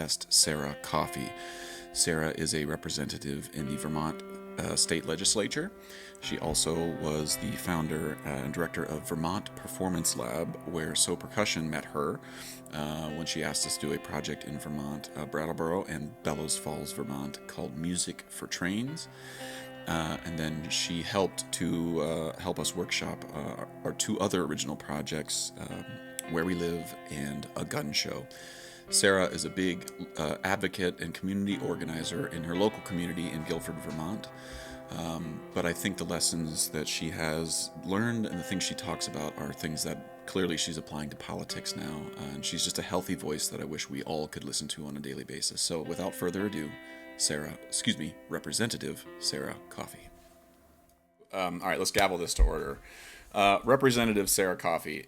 guest, Sara Coffey. Sara is a representative in the Vermont state legislature. She also was the founder and director of Vermont Performance Lab, where So Percussion met her when she asked us to do a project in Vermont, Brattleboro and Bellows Falls, Vermont, called Music for Trains. And then she helped to help us workshop our two other original projects, Where We Live and A Gun Show. Sara is a big advocate and community organizer in her local community in Guilford, Vermont. But I think the lessons that she has learned and the things she talks about are things that clearly she's applying to politics now. And she's just a healthy voice that I wish we all could listen to on a daily basis. So without further ado, Representative Sara Coffey. All right, let's gavel this to order. Representative Sara Coffey.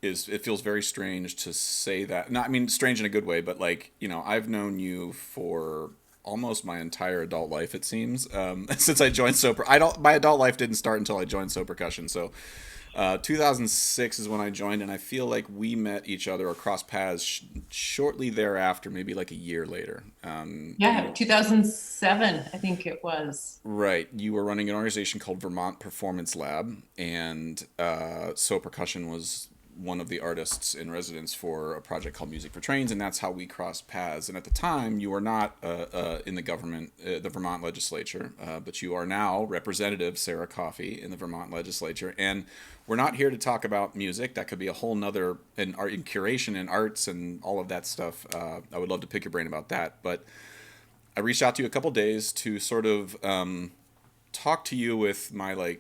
It feels very strange to say that. Not, I mean, strange in a good way, but I've known you for almost my entire adult life, it seems, since I joined my adult life didn't start until I joined So Percussion. So 2006 is when I joined, and I feel like we met each other or crossed paths shortly thereafter, maybe like a year later. 2007, I think it was. Right. You were running an organization called Vermont Performance Lab, and So Percussion was one of the artists in residence for a project called Music for Trains, and that's how we crossed paths. And at the time, you were not in the government, the Vermont legislature, but you are now Representative Sara Coffey in the Vermont legislature. And we're not here to talk about music. That could be a whole nother, in art, in curation and arts and all of that stuff. I would love to pick your brain about that. But I reached out to you a couple days to sort of talk to you with my, I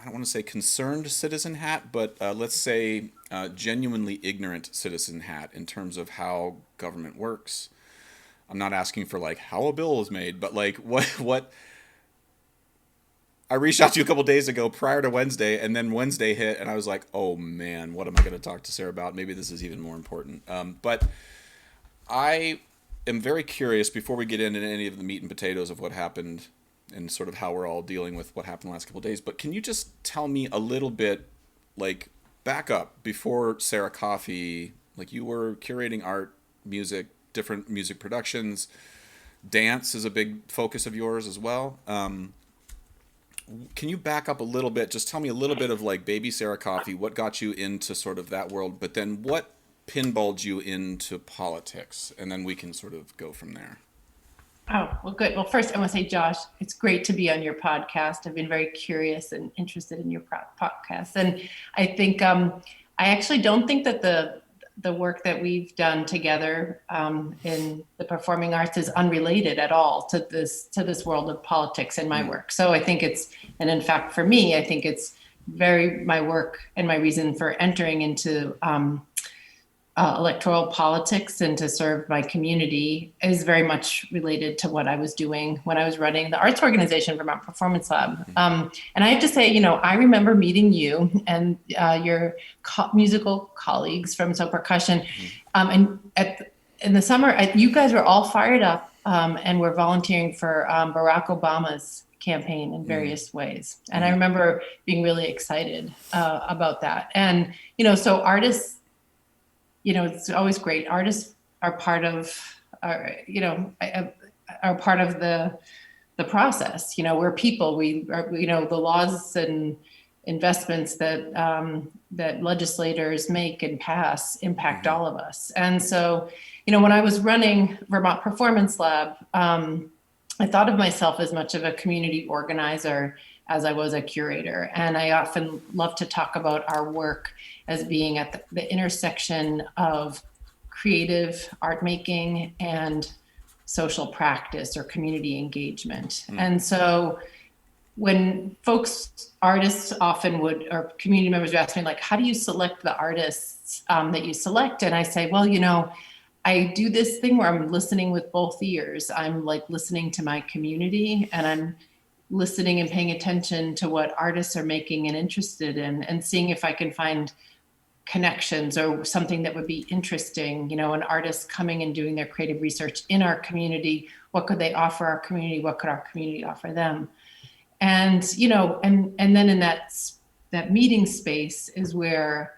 don't want to say concerned citizen hat, but let's say genuinely ignorant citizen hat in terms of how government works. I'm not asking for how a bill is made, but what I reached out to you a couple days ago prior to Wednesday, and then Wednesday hit, and I was like, oh man, what am I going to talk to Sara about? Maybe this is even more important. But I am very curious, before we get into any of the meat and potatoes of what happened and sort of how we're all dealing with what happened the last couple of days. But can you just tell me a little bit, back up before Sara Coffey, you were curating art, music, different music productions. Dance is a big focus of yours as well. Can you back up a little bit? Just tell me a little bit of baby Sara Coffey, what got you into sort of that world, but then what pinballed you into politics? And then we can sort of go from there. Oh, well, good. Well, first, I want to say, Josh, it's great to be on your podcast. I've been very curious and interested in your podcast. And I think I actually don't think that the work that we've done together in the performing arts is unrelated at all to this world of politics in my work. So I think and in fact, for me, I think it's my work and my reason for entering into electoral politics and to serve my community is very much related to what I was doing when I was running the arts organization, Vermont Performance Lab. And I have to say, I remember meeting you and your musical colleagues from So Percussion. And in the summer, you guys were all fired up and were volunteering for Barack Obama's campaign in various ways. And I remember being really excited about that. And, so artists, it's always great. Artists are part of, are part of the process. We're people. We are, the laws and investments that legislators make and pass impact all of us. And so, when I was running Vermont Performance Lab, I thought of myself as much of a community organizer as I was a curator. And I often love to talk about our work as being at the intersection of creative art making and social practice or community engagement. And so when artists often or community members would ask me, how do you select the artists that you select? And I say, well, I do this thing where I'm listening with both ears. I'm listening to my community, and I'm listening and paying attention to what artists are making and interested in, and seeing if I can find connections or something that would be interesting, an artist coming and doing their creative research in our community. What could they offer our community? What could our community offer them? And, and then in that meeting space is where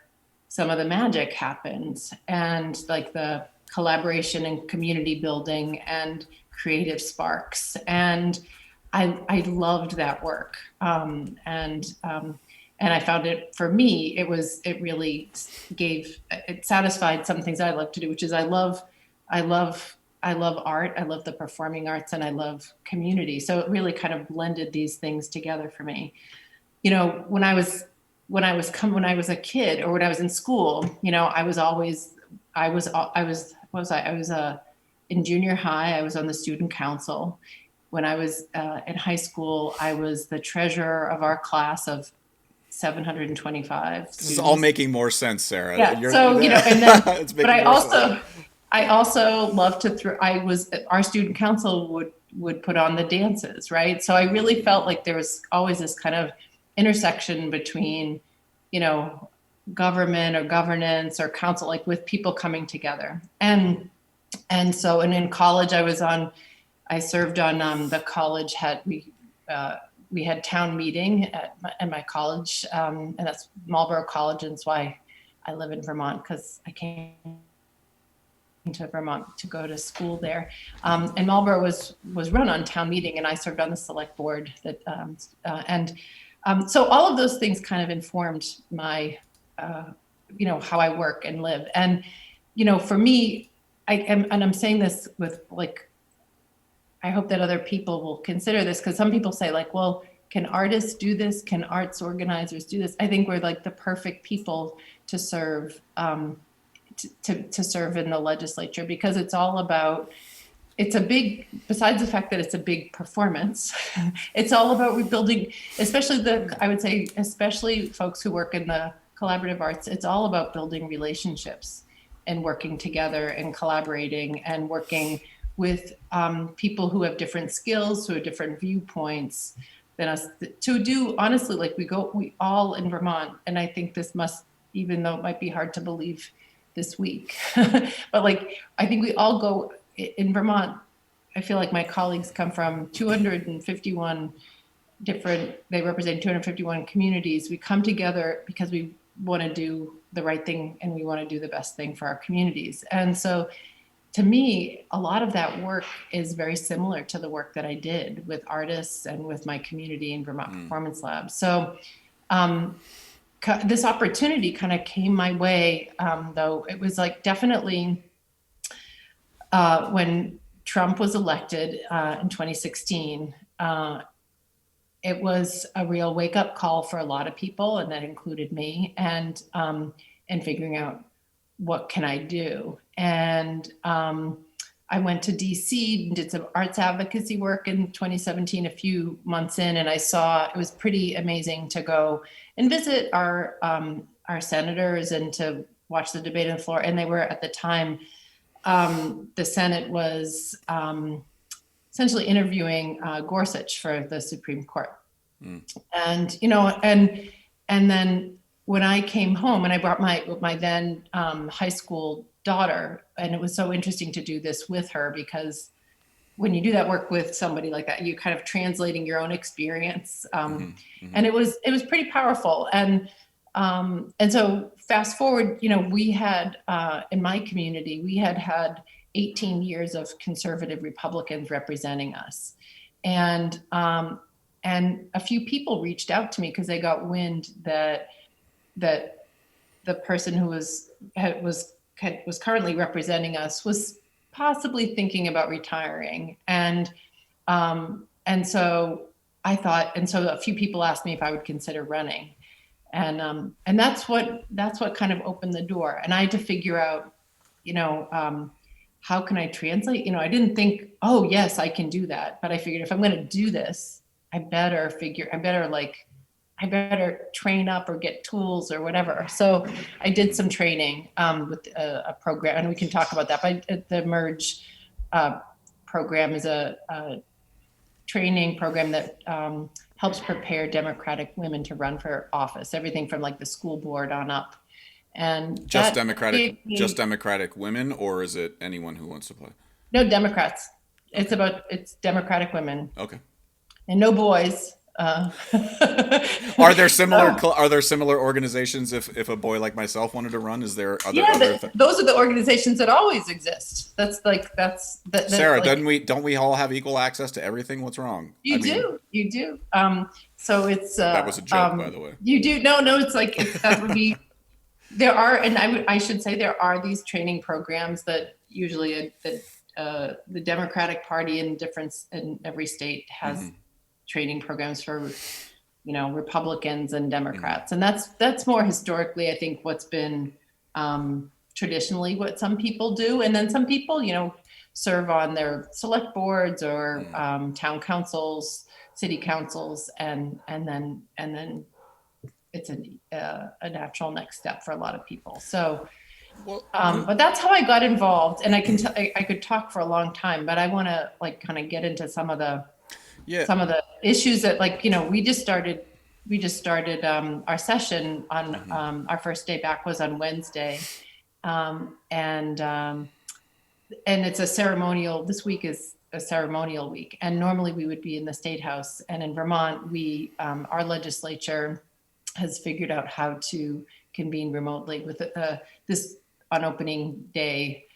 some of the magic happens, and the collaboration and community building and creative sparks. And I loved that work. And I found it, for me, it really it satisfied some things I love to do, which is I love art. I love the performing arts, and I love community. So it really kind of blended these things together for me. You know, when I was a kid, or when I was in school, you know, in junior high, I was on the student council. When I was in high school, I was the treasurer of our class of 725 This is students. all making more sense, Sarah. Yeah. So, you know, and then, but I also love to our student council would put on the dances, right? So I really felt like there was always this kind of intersection between, you know, government or governance or council, like with people coming together. And in college, I served on the college we had town meeting at my college, and that's Marlborough College, and that's why I live in Vermont, because I came to Vermont to go to school there. And Marlborough was run on town meeting, and I served on the select board. So all of those things kind of informed my, you know, how I work and live. And, you know, for me, I'm saying this with, like, I hope that other people will consider this, because some people say, like, well, can artists do this? Can arts organizers do this? I think we're like the perfect people to serve, to serve in the legislature, because it's all about, besides the fact that it's a big performance, it's all about rebuilding, especially folks who work in the collaborative arts. It's all about building relationships and working together and collaborating and working with people who have different skills, who have different viewpoints than us, to do, honestly, like we all in Vermont, and I think this must, even though it might be hard to believe this week, but like, I think we all go in Vermont. I feel like my colleagues come from 251 they represent 251 communities. We come together because we want to do the right thing, and we want to do the best thing for our communities. And so, to me, a lot of that work is very similar to the work that I did with artists and with my community in Vermont Performance Lab. So this opportunity kind of came my way, though it was like definitely when Trump was elected in 2016, it was a real wake-up call for a lot of people, and that included me, and figuring out, what can I do? And I went to DC and did some arts advocacy work in 2017, a few months in, and I saw, it was pretty amazing to go and visit our senators and to watch the debate on the floor. And they were, at the time, the Senate was essentially interviewing Gorsuch for the Supreme Court. And, you know, and then when I came home, and I brought my then high school daughter, and it was so interesting to do this with her, because when you do that work with somebody like that, you kind of translating your own experience, and it was pretty powerful. And so fast forward, you know, we had in my community, we had 18 years of conservative Republicans representing us, and a few people reached out to me because they got wind that the person who was currently representing us was possibly thinking about retiring. And so I thought, and so a few people asked me if I would consider running. And that's what kind of opened the door. And I had to figure out, you know, how can I translate? You know, I didn't think, oh yes, I can do that. But I figured, if I'm going to do this, I better train up or get tools or whatever. So I did some training with a program, and we can talk about that. But the Merge program is a training program that helps prepare Democratic women to run for office, everything from like the school board on up. And just Democratic women, or is it anyone who wants to play? No, Democrats. Okay. It's Democratic women. Okay. And no boys. Uh, Are there similar so, organizations if a boy like myself wanted to run? Is there yeah, other those are the organizations that always exist. That Sarah, like don't we all have equal access to everything? What's wrong? I you mean, do, you do. So it's that was a joke, by the way. you do. No, no, it's like that would be. There are, and I should say there are these training programs that usually the Democratic Party in every state has training programs for, Republicans and Democrats, and that's more historically, I think, what's been traditionally what some people do, and then some people, serve on their select boards or town councils, city councils, and then it's a natural next step for a lot of people. So, Well, but that's how I got involved, and I could talk for a long time, but I want to like kind of get into yeah. some of the issues that we just started our session on our first day back was on Wednesday, and it's a ceremonial. This week is a ceremonial week, and normally we would be in the State House, and in Vermont, our legislature has figured out how to convene remotely with this on opening day.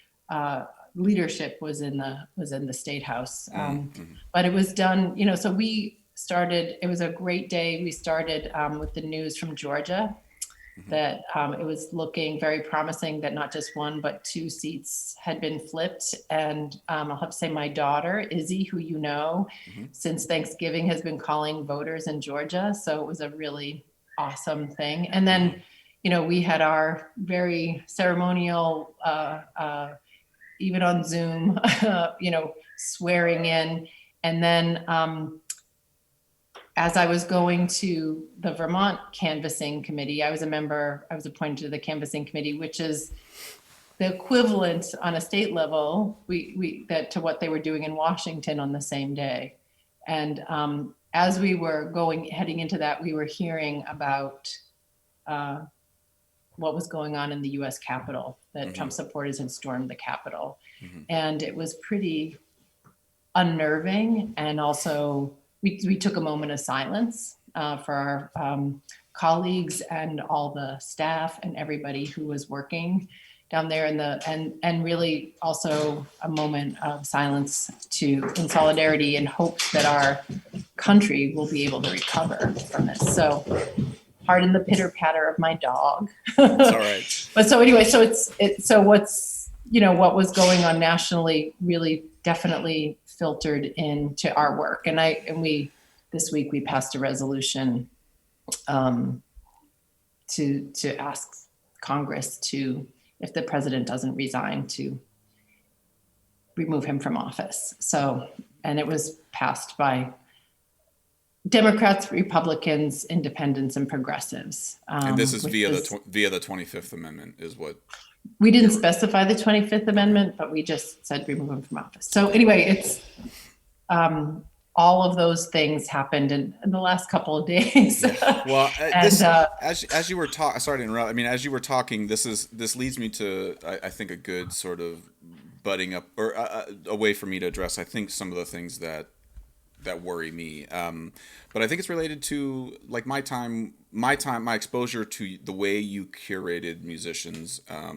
Leadership was in the State House, but it was done. So we started. It was a great day. We started with the news from Georgia that it was looking very promising that not just one but two seats had been flipped. And I'll have to say my daughter, Izzy, who since Thanksgiving has been calling voters in Georgia. So it was a really awesome thing. And then, we had our very ceremonial, even on Zoom, swearing in. And then as I was going to the Vermont Canvassing Committee, I was appointed to the Canvassing Committee, which is the equivalent on a state level to what they were doing in Washington on the same day. And as we were heading into that, we were hearing about what was going on in the U.S. Capitol, that Trump supporters had stormed the Capitol. And it was pretty unnerving. And also, we took a moment of silence for our colleagues and all the staff and everybody who was working down there and really also a moment of silence in solidarity and hopes that our country will be able to recover from this. So pardon the pitter patter of my dog. It's all right. But so anyway, so what was going on nationally really definitely filtered into our work. And this week we passed a resolution to ask Congress to, if the president doesn't resign, to remove him from office. So, and it was passed by Democrats, Republicans, Independents, and Progressives. And this is via the 25th Amendment, is what we didn't specify the 25th Amendment, but we just said remove him from office. So anyway, it's all of those things happened in the last couple of days. Well, as you were talking, sorry to interrupt. I mean, as you were talking, this leads me to I think a good sort of butting up or a way for me to address I think some of the things that worry me. But I think it's related to like my exposure to the way you curated musicians. I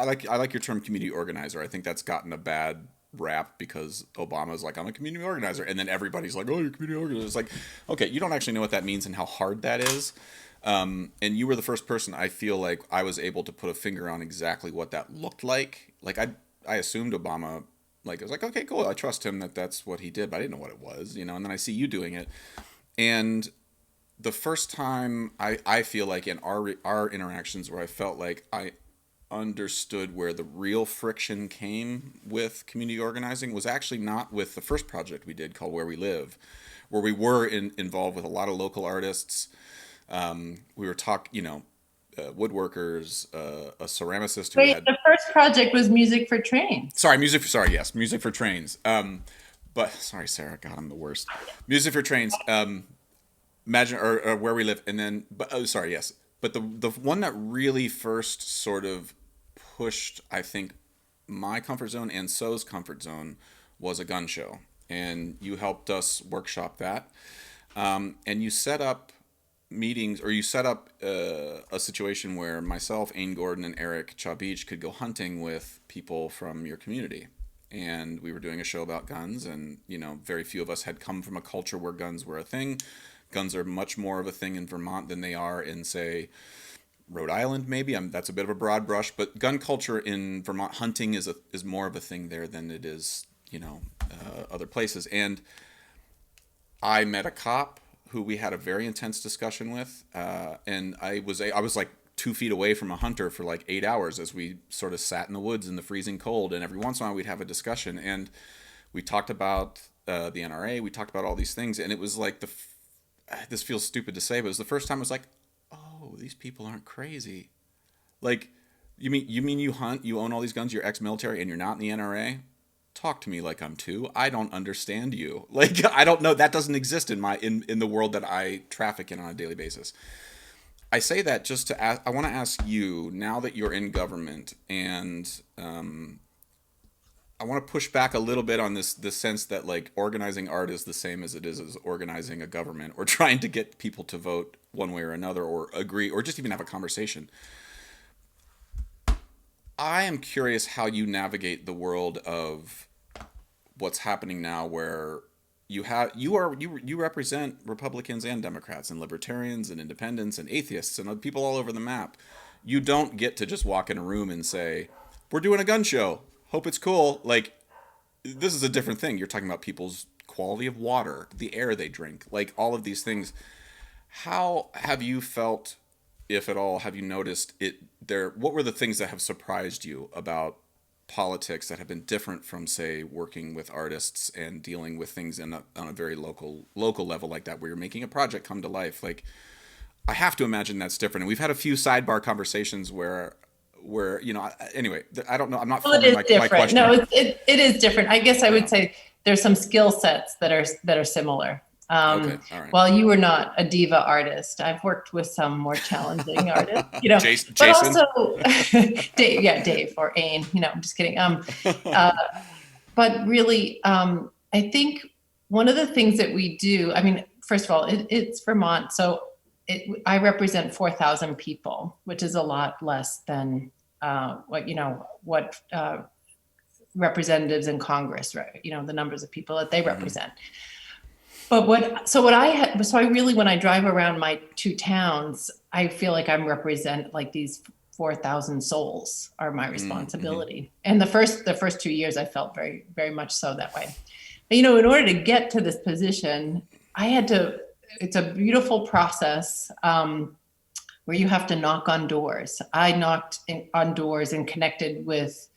like your term community organizer. I think that's gotten a bad rap because Obama's like, I'm a community organizer, and then everybody's like, oh, you're a community organizer. It's like, okay, you don't actually know what that means and how hard that is. And you were the first person I feel like I was able to put a finger on exactly what that looked like. Like I assumed Obama. Like, I was like, okay, cool. I trust him that's what he did, but I didn't know what it was, and then I see you doing it. And the first time I feel like in our interactions where I felt like I understood where the real friction came with community organizing was actually not with the first project we did called Where We Live, where we were involved with a lot of local artists. We were woodworkers, a ceramicist who had... The first project was Music for Trains. Music for Trains. But sorry, Sarah, God, I'm the worst. Music for Trains. Imagine or Where We Live, and then but the one that really first sort of pushed, I think, my comfort zone and So's comfort zone was a gun show. and you helped us workshop that. And you set up meetings, or you set up a situation where myself, Ain Gordon, and Eric Chaw-Beach could go hunting with people from your community. And we were doing a show about guns, and very few of us had come from a culture where guns were a thing. Guns are much more of a thing in Vermont than they are in, say, Rhode Island. Maybe that's a bit of a broad brush, but gun culture in Vermont, hunting is more of a thing there than it is other places. And I met a cop who we had a very intense discussion with, and I was like 2 feet away from a hunter for like 8 hours as we sort of sat in the woods in the freezing cold, and every once in a while we'd have a discussion, and we talked about the NRA, we talked about all these things, and it was like this feels stupid to say, but it was the first time I was like, oh, these people aren't crazy. Like, you mean you hunt, you own all these guns, you're ex-military, and you're not in the NRA? Talk to me like I'm two. I don't understand you. Like, I don't know. That doesn't exist in the world that I traffic in on a daily basis. I say that just to ask. I want to ask you, now that you're in government, and I want to push back a little bit on this sense that like organizing art is the same as it is as organizing a government, or trying to get people to vote one way or another, or agree, or just even have a conversation. I am curious how you navigate the world of what's happening now, where you represent Republicans and Democrats and libertarians and independents and atheists and people all over the map. You don't get to just walk in a room and say, "We're doing a gun show. Hope it's cool." Like, this is a different thing. You're talking about people's quality of water, the air they drink, like all of these things. How have you felt, if at all, have you noticed it there? What were the things that have surprised you about politics that have been different from, say, working with artists and dealing with things on a very local level like that, where you're making a project come to life? Like, I have to imagine that's different. And we've had a few sidebar conversations where anyway, I don't know. I'm not Well, it forming is my different. question. No, it is different. I guess I would say there's some skill sets that are similar. Okay, all right. While you were not a diva artist, I've worked with some more challenging artists, Jason? but also Dave or Ain, I'm just kidding. But really, I think one of the things that we do, I mean, first of all, it's Vermont. So I represent 4,000 people, which is a lot less than what representatives in Congress, right? The numbers of people that they represent. But so I really, when I drive around my two towns, I feel like I'm represent like these 4,000 souls are my responsibility. And the first 2 years, I felt very, very much so that way. But, in order to get to this position, it's a beautiful process where you have to knock on doors. I knocked on doors and connected with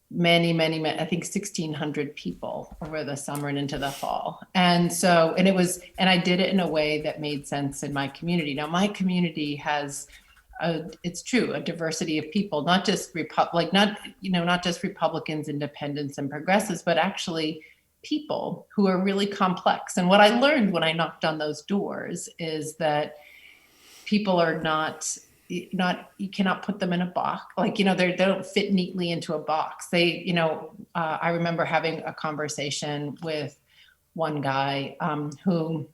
many, I think 1,600 people over the summer and into the fall. And I did it in a way that made sense in my community. Now, my community has, it's true, a diversity of people, not just Republicans, independents, and progressives, but actually people who are really complex. And what I learned when I knocked on those doors is that people are not, you cannot put them in a box. Like, they don't fit neatly into a box. I remember having a conversation with one guy who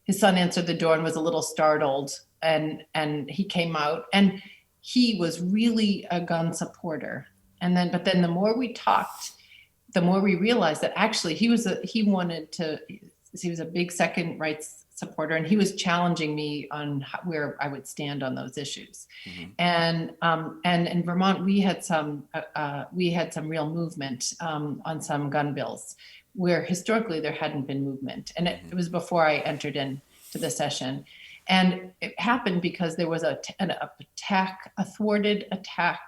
his son answered the door and was a little startled, and he came out, and he was really a gun supporter. But then the more we talked, the more we realized that actually he was a big second rights supporter, and he was challenging me on where I would stand on those issues. And in Vermont, we had some real movement on some gun bills where historically there hadn't been movement, and it was before I entered into the session. And it happened because there was a thwarted attack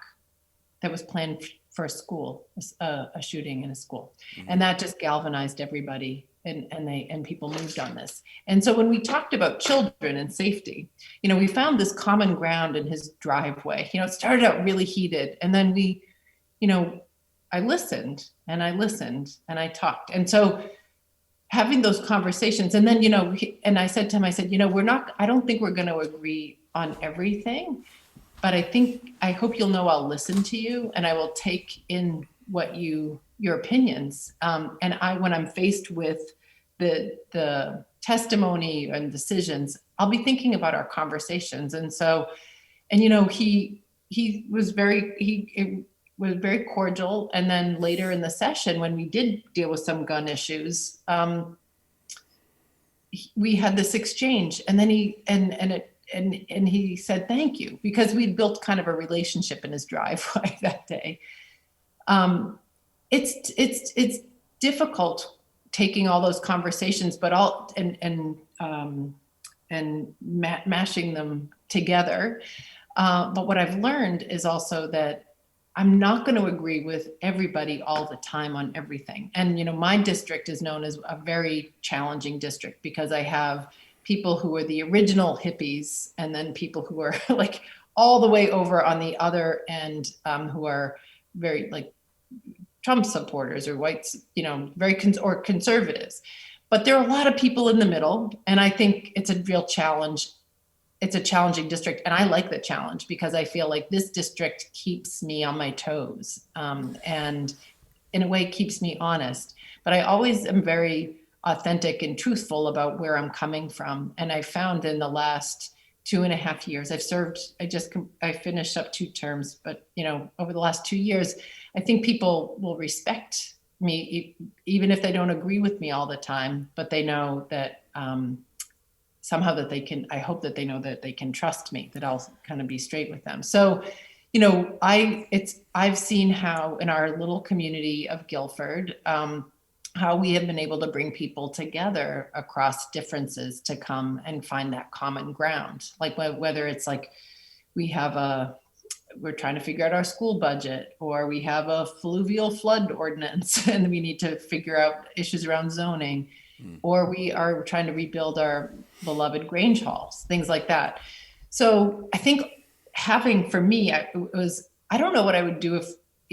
that was planned for a school, a shooting in a school, and that just galvanized everybody. And people moved on this. And so when we talked about children and safety, we found this common ground in his driveway. It started out really heated, and then I listened and I talked. And so having those conversations, and then, and I said to him, I don't think we're going to agree on everything, but I hope you'll know I'll listen to you, and I will take in your opinions. And when I'm faced with the testimony and decisions, I'll be thinking about our conversations. And so, and he was very cordial. And then later in the session, when we did deal with some gun issues, we had this exchange, and then he said thank you, because we'd built kind of a relationship in his driveway that day. It's difficult taking all those conversations, but mashing them together. But what I've learned is also that I'm not going to agree with everybody all the time on everything. And, my district is known as a very challenging district, because I have people who are the original hippies, and then people who are like all the way over on the other end, who are very like Trump supporters or whites, very or conservatives. But there are a lot of people in the middle. And I think it's a real challenge. It's a challenging district. And I like the challenge, because I feel like this district keeps me on my toes, and in a way keeps me honest. But I always am very authentic and truthful about where I'm coming from. And I found in the last 2.5 years, I finished up 2 terms, but over the last 2 years, I think people will respect me, even if they don't agree with me all the time, but they know that, somehow that I hope that they know that they can trust me, that I'll kind of be straight with them. So, I've seen how in our little community of Guilford, how we have been able to bring people together across differences to come and find that common ground. Like whether it's like we're trying to figure out our school budget, or we have a fluvial flood ordinance and we need to figure out issues around zoning, or we are trying to rebuild our beloved Grange halls, things like that. So I think for me, I don't know what I would do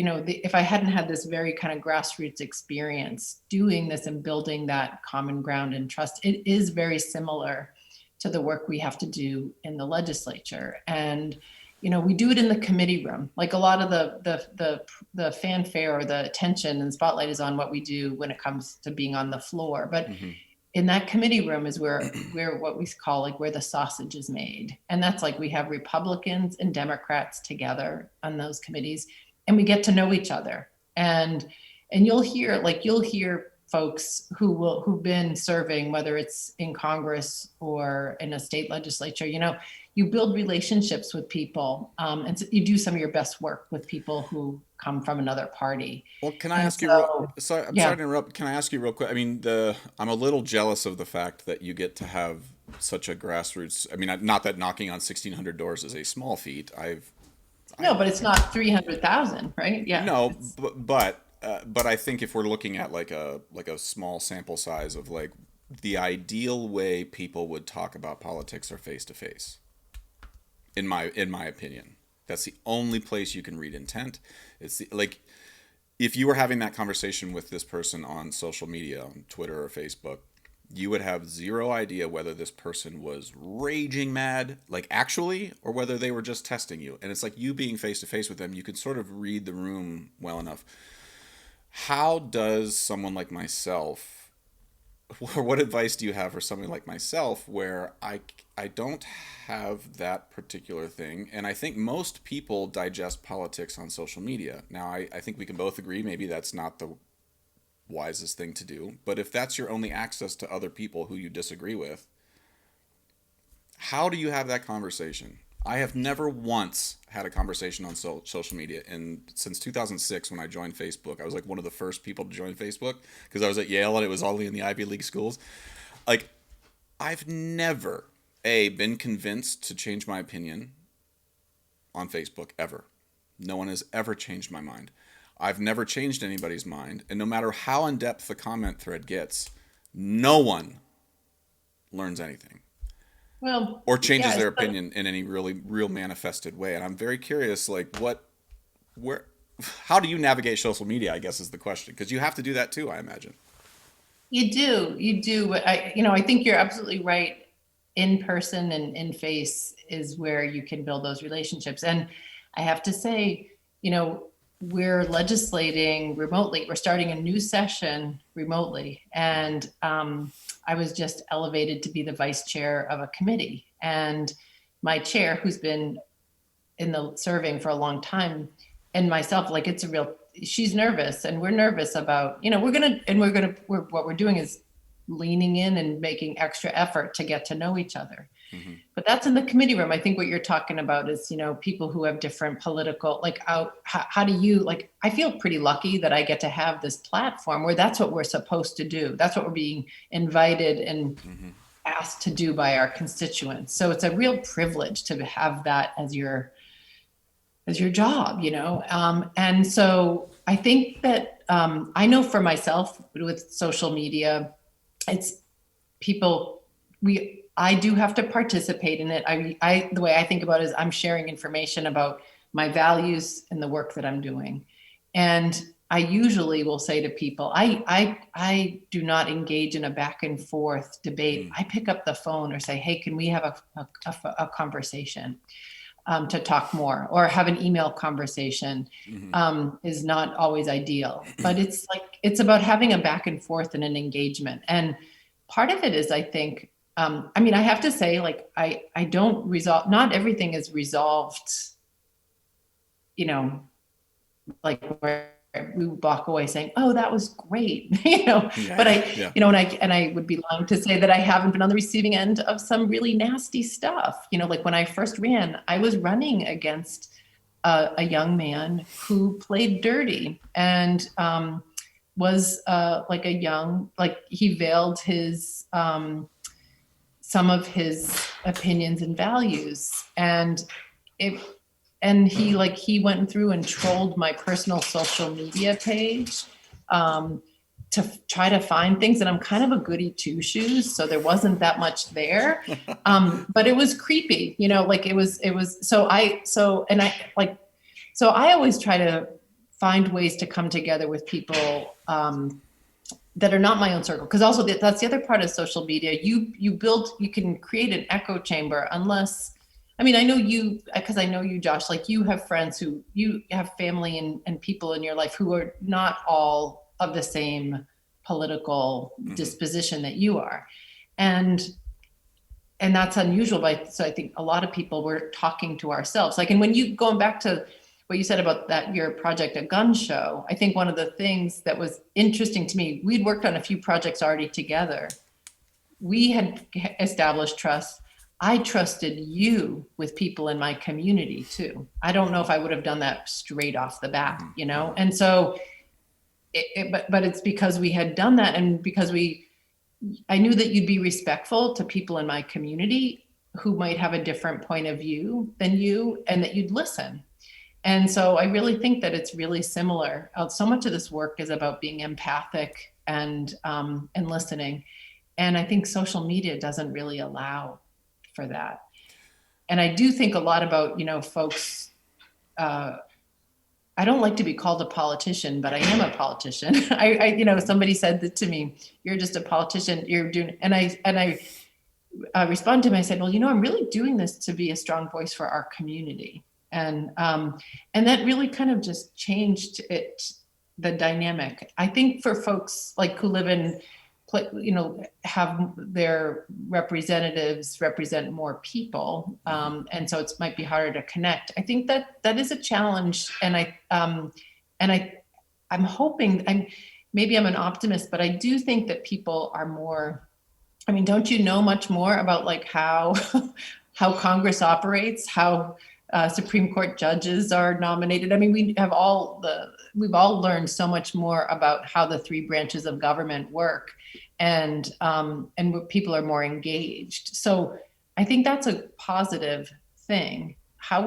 if I hadn't had this very kind of grassroots experience doing this and building that common ground and trust. It is very similar to the work we have to do in the legislature. And we do it in the committee room. Like a lot of the fanfare or the attention and spotlight is on what we do when it comes to being on the floor. But in that committee room is where what we call like where the sausage is made. And that's like we have Republicans and Democrats together on those committees, and we get to know each other. And you'll hear folks who've been serving, whether it's in Congress or in a state legislature, you build relationships with people, and so you do some of your best work with people who come from another party. Well, can I ask you? Sorry, I'm sorry to interrupt. Can I ask you real quick? I mean, I'm a little jealous of the fact that you get to have such a grassroots. I mean, not that knocking on 1,600 doors is a small feat. No, but it's not 300,000, right? Yeah. No, but I think if we're looking at like a small sample size of like the ideal way people would talk about politics are face to face. In my opinion, that's the only place you can read intent. It's like if you were having that conversation with this person on social media, on Twitter or Facebook, you would have zero idea whether this person was raging mad, like actually, or whether they were just testing you. And it's like you being face to face with them, you could sort of read the room well enough. How does someone like myself, or what advice do you have for someone like myself where I don't have that particular thing, and I think most people digest politics on social media. Now, I think we can both agree maybe that's not the wisest thing to do, but if that's your only access to other people who you disagree with, how do you have that conversation? I have never once had a conversation on social media, and since 2006 when I joined Facebook, I was like one of the first people to join Facebook because I was at Yale and it was only in the Ivy League schools. Like, I've never been convinced to change my opinion on Facebook ever. No one has ever changed my mind. I've never changed anybody's mind, and no matter how in depth the comment thread gets, no one learns anything. Well, or changes their opinion in any really real manifested way. And I'm very curious, like how do you navigate social media, I guess is the question, because you have to do that too, I imagine. You do. But I think you're absolutely right. In person and in face is where you can build those relationships. And I have to say, we're legislating remotely. We're starting a new session remotely. And I was just elevated to be the vice chair of a committee. And my chair, who's been in the serving for a long time, and myself, like it's a real, she's nervous and we're nervous about, what we're doing is leaning in and making extra effort to get to know each other. Mm-hmm. But that's in the committee room. I think what you're talking about is, people who have different political, like how do you, like, I feel pretty lucky that I get to have this platform where that's what we're supposed to do. That's what we're being invited and asked to do by our constituents. So it's a real privilege to have that as your job, and so I think that I know for myself with social media, it's people, I do have to participate in it. The way I think about it is I'm sharing information about my values and the work that I'm doing. And I usually will say to people, I do not engage in a back and forth debate. I pick up the phone or say, hey, can we have a conversation to talk more, or have an email conversation is not always ideal. But it's about having a back and forth and an engagement. And part of it is, I think, I have to say, like, I don't resolve, not everything is resolved, like where we walk away saying, oh, that was great, but I would be lying to say that I haven't been on the receiving end of some really nasty stuff. Like when I first ran, I was running against a young man who played dirty and was he veiled his, some of his opinions and values. And he went through and trolled my personal social media page to try to find things. And I'm kind of a goody two shoes, so there wasn't that much there. But it was creepy, it was, so I always try to find ways to come together with people that are not my own circle. Because also that's the other part of social media. You can create an echo chamber unless, I know you, because I know you, Josh, like you have friends you have family and people in your life who are not all of the same political disposition that you are. And that's unusual. So I think a lot of people were talking to ourselves. Like, and when you, going back to what you said about that, your project, A Gun Show, I think one of the things that was interesting to me, we'd worked on a few projects already together. We had established trust. I trusted you with people in my community too. I don't know if I would have done that straight off the bat, And so, but it's because we had done that, and because I knew that you'd be respectful to people in my community who might have a different point of view than you, and that you'd listen. And so I really think that it's really similar. So much of this work is about being empathic and listening. And I think social media doesn't really allow for that. And I do think a lot about, folks, I don't like to be called a politician, but I am a politician. Somebody said that to me, you're just a politician, you're doing, and I responded to him, I said, well, I'm really doing this to be a strong voice for our community. And that really kind of just changed the dynamic. I think for folks like who live in, have their representatives represent more people. And so it might be harder to connect. I think that is a challenge. And I'm hoping, maybe I'm an optimist, but I do think that people are more, don't you know much more about like how Congress operates, how Supreme Court judges are nominated? We've all learned so much more about how the three branches of government work, and people are more engaged. So I think that's a positive thing. I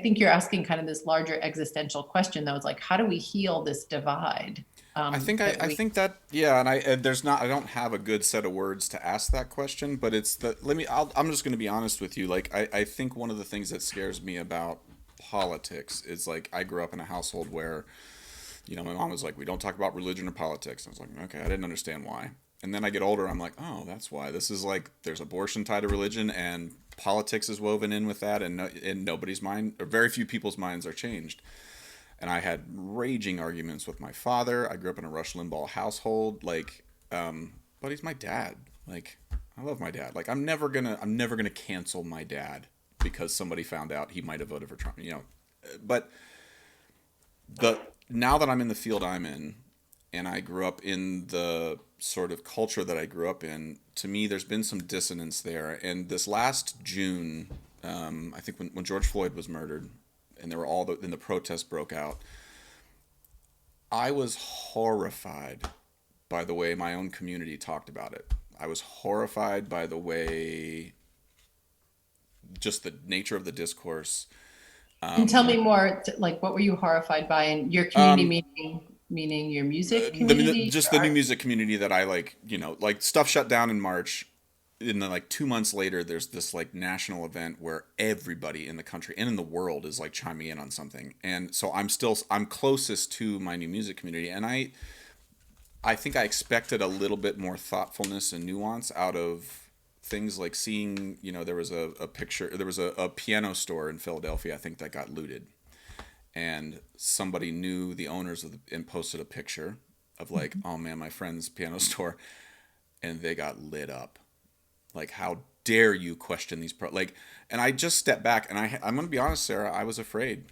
think you're asking kind of this larger existential question that was like, how do we heal this divide? I think yeah, and I don't have a good set of words to ask that question, but I'm just going to be honest with you. Like, I think one of the things that scares me about politics is, like, I grew up in a household where, my mom was like, we don't talk about religion or politics. I was like, okay, I didn't understand why. And then I get older, I'm like, oh, that's why. This is like, there's abortion tied to religion, and politics is woven in with that, and in nobody's mind, or very few people's minds are changed. And I had raging arguments with my father. I grew up in a Rush Limbaugh household. But he's my dad. Like, I love my dad. Like, I'm never gonna cancel my dad because somebody found out he might have voted for Trump. But the now that I'm in the field I'm in, and I grew up in the sort of culture that I grew up in, to me, there's been some dissonance there. And this last June, I think when George Floyd was murdered, and there were then the protests broke out, I was horrified by the way my own community talked about it. I was horrified by the way, just the nature of the discourse. And tell me more, like, what were you horrified by in your community, meaning your music community, Just your the new art? music community that I like, like stuff shut down in March. And then like 2 months later, there's this like national event where everybody in the country and in the world is like chiming in on something. And so I'm closest to my new music community. And I think I expected a little bit more thoughtfulness and nuance out of things like seeing, there was a picture, there was a piano store in Philadelphia, I think, that got looted. And somebody knew the owners and posted a picture of like, oh man, my friend's piano store, and they got lit up. Like, how dare you question these and I just stepped back, and I'm going to be honest, Sarah, I was afraid.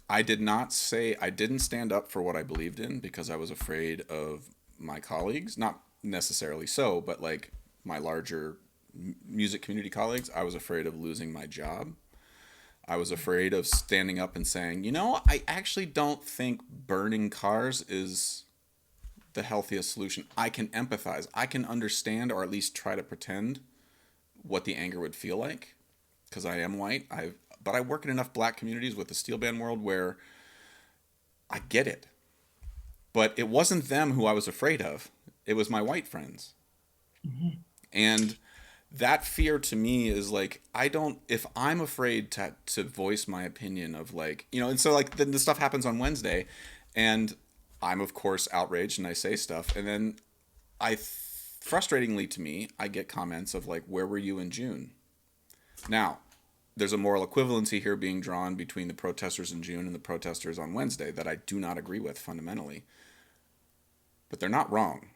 I didn't stand up for what I believed in because I was afraid of my colleagues, not necessarily so, but like my larger music community colleagues. I was afraid of losing my job. I was afraid of standing up and saying, I actually don't think burning cars is the healthiest solution. I can empathize. I can understand, or at least try to pretend what the anger would feel like, because I am white. But I work in enough black communities with the steel band world where I get it. But it wasn't them who I was afraid of. It was my white friends. Mm-hmm. And that fear to me is like, if I'm afraid to voice my opinion of like, and so like then the stuff happens on Wednesday, and I'm of course outraged and I say stuff, and then frustratingly to me, I get comments of like, where were you in June? Now, there's a moral equivalency here being drawn between the protesters in June and the protesters on Wednesday that I do not agree with fundamentally. But they're not wrong.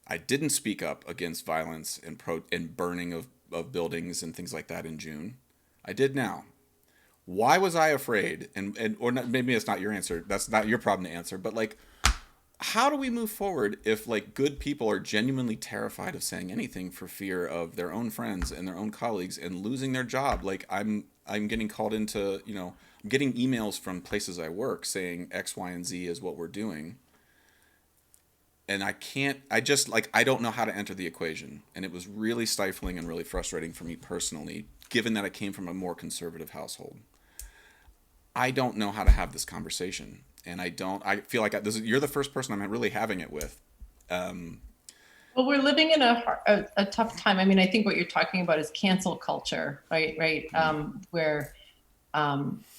I didn't speak up against violence and burning of buildings and things like that in June. I did now. Why was I afraid? Or not, maybe it's not your answer. That's not your problem to answer. But like, how do we move forward if like good people are genuinely terrified of saying anything for fear of their own friends and their own colleagues and losing their job? Like I'm getting called into, I'm getting emails from places I work saying X, Y, and Z is what we're doing. And I don't know how to enter the equation. And it was really stifling and really frustrating for me personally, given that I came from a more conservative household. I don't know how to have this conversation. And I feel like you're the first person I'm really having it with. Well, we're living in a tough time. I mean, I think what you're talking about is cancel culture, right? Right. Where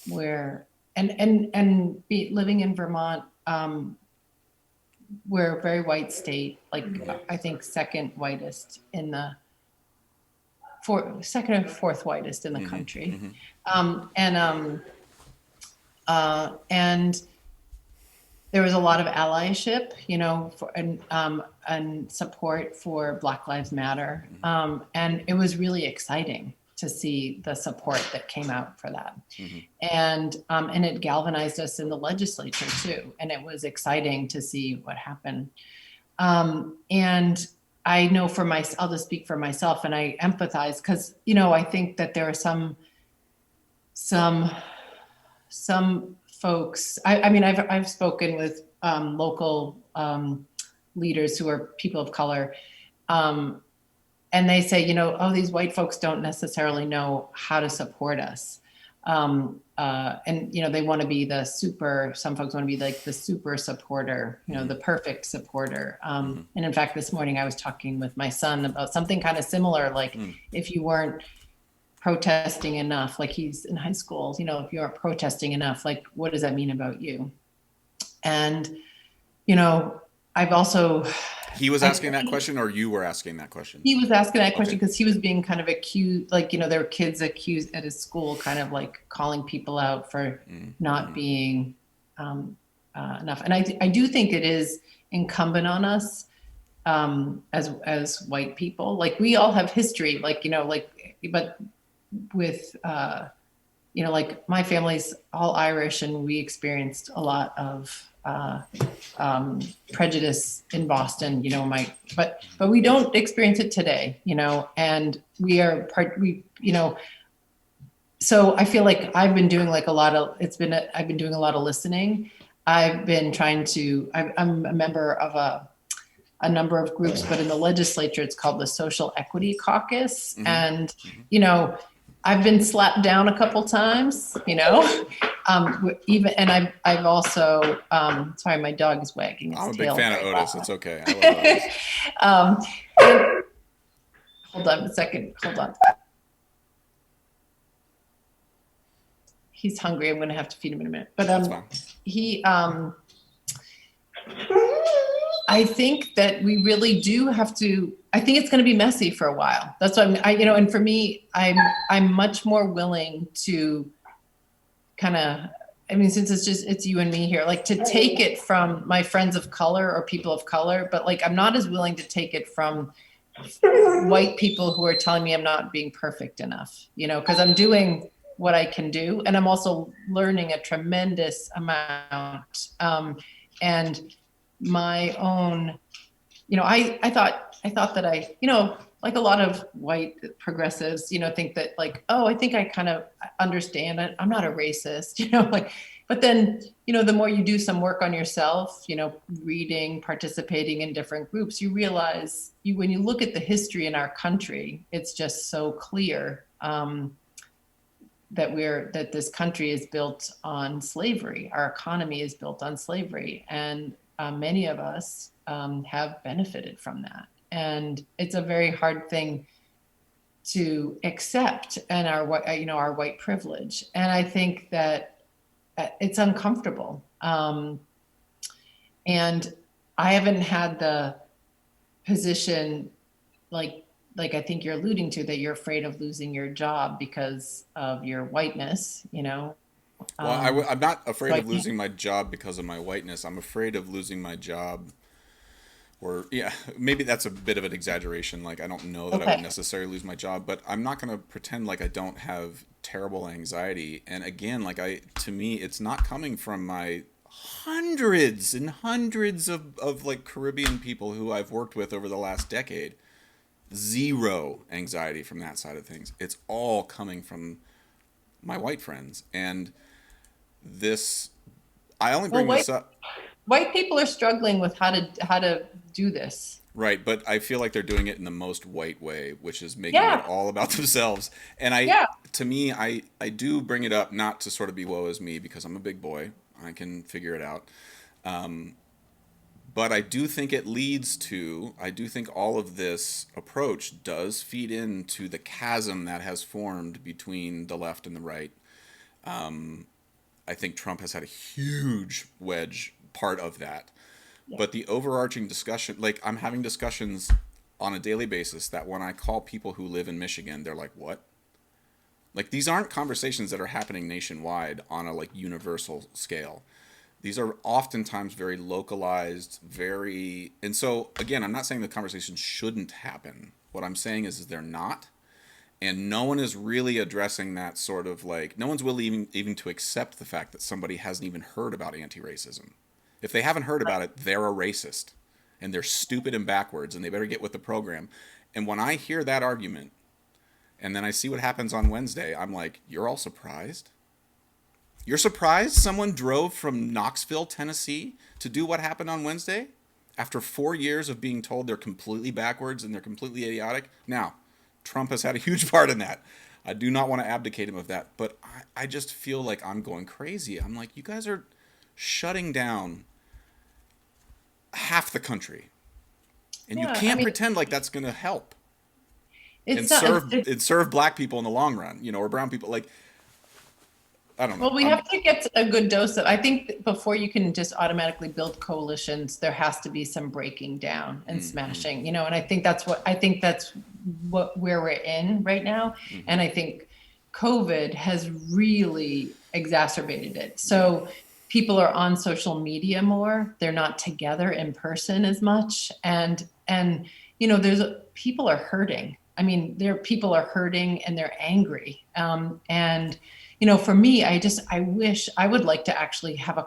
living in Vermont, we're a very white state, like I think second whitest in the second or fourth whitest in the country. And there was a lot of allyship, and support for Black Lives Matter. And it was really exciting to see the support that came out for that. And it galvanized us in the legislature too. And it was exciting to see what happened. And I know I'll just speak for myself, and I empathize because, I think that there are some folks, I've spoken with local leaders who are people of color, and they say, these white folks don't necessarily know how to support us. And they want to be some folks want to be like the super supporter, the perfect supporter. And in fact, this morning I was talking with my son about something kind of similar, like if you weren't protesting enough, like he's in high school, if you aren't protesting enough, like, what does that mean about you? And, I've also... He was asking that question, or you were asking that question? He was asking that question because he was being kind of accused, like, there were kids accused at his school, kind of like calling people out for not being enough. And I do think it is incumbent on us as white people. Like we all have history, like, but with, like my family's all Irish and we experienced a lot of prejudice in Boston, but we don't experience it today, and so I feel like I've been doing like I've been doing a lot of listening. I've been trying to, I'm a member of a number of groups, but in the legislature, it's called the Social Equity Caucus. Mm-hmm. And, I've been slapped down a couple times, and I've also, sorry, my dog is wagging his tail. I'm a big fan of Otis. It's okay. I love Otis. Hold on a second. Hold on. He's hungry. I'm going to have to feed him in a minute. But That's fine. I think that we really do have to. I think it's going to be messy for a while. That's what and for me, I'm much more willing to kind of. Since it's you and me here, like to take it from my friends of color or people of color, but like I'm not as willing to take it from white people who are telling me I'm not being perfect enough. Because I'm doing what I can do, and I'm also learning a tremendous amount. And my own, I thought that I, like a lot of white progressives, think that like, oh, I think I kind of understand it. I'm not a racist, but then, the more you do some work on yourself, reading, participating in different groups, you realize when you look at the history in our country, it's just so clear that this country is built on slavery. Our economy is built on slavery. And many of us have benefited from that. And it's a very hard thing to accept in our white privilege. And I think that it's uncomfortable. And I haven't had the position like I think you're alluding to, that you're afraid of losing your job because of your whiteness, Well, I'm not afraid of losing my job because of my whiteness. I'm afraid of losing my job, or maybe that's a bit of an exaggeration. Like, I don't know that I would necessarily lose my job, but I'm not going to pretend like I don't have terrible anxiety. And again, to me, it's not coming from my hundreds and hundreds of like Caribbean people who I've worked with over the last decade. Zero anxiety from that side of things. It's all coming from my white friends. And I only bring this up. White people are struggling with how to do this. Right, but I feel like they're doing it in the most white way, which is making it all about themselves. And to me, I do bring it up not to sort of be woe is me, because I'm a big boy. I can figure it out. But I do think I do think all of this approach does feed into the chasm that has formed between the left and the right. I think Trump has had a huge wedge part of that. Yeah. But the overarching discussion, like I'm having discussions on a daily basis that when I call people who live in Michigan, they're like, what? Like, these aren't conversations that are happening nationwide on a like universal scale. These are oftentimes very localized, and so again, I'm not saying the conversation shouldn't happen. What I'm saying is they're not. And no one is really addressing that sort of like, no one's willing even to accept the fact that somebody hasn't even heard about anti-racism. If they haven't heard about it, they're a racist. And they're stupid and backwards, and they better get with the program. And when I hear that argument, and then I see what happens on Wednesday, I'm like, you're all surprised? You're surprised someone drove from Knoxville, Tennessee to do what happened on Wednesday? After 4 years of being told they're completely backwards and they're completely idiotic? Now, Trump has had a huge part in that. I do not want to abdicate him of that, but I just feel like I'm going crazy. I'm like, you guys are shutting down half the country. And you can't pretend like that's going to help. And serve black people in the long run, or brown people. Like, I don't know. Well, we have to get a good dose of, I think before you can just automatically build coalitions, there has to be some breaking down and smashing, and I think that's where we're in right now. Mm-hmm. And I think COVID has really exacerbated it. So people are on social media more. They're not together in person as much. And there's people are hurting. I mean, people are hurting and they're angry. And for me, I wish I would like to actually have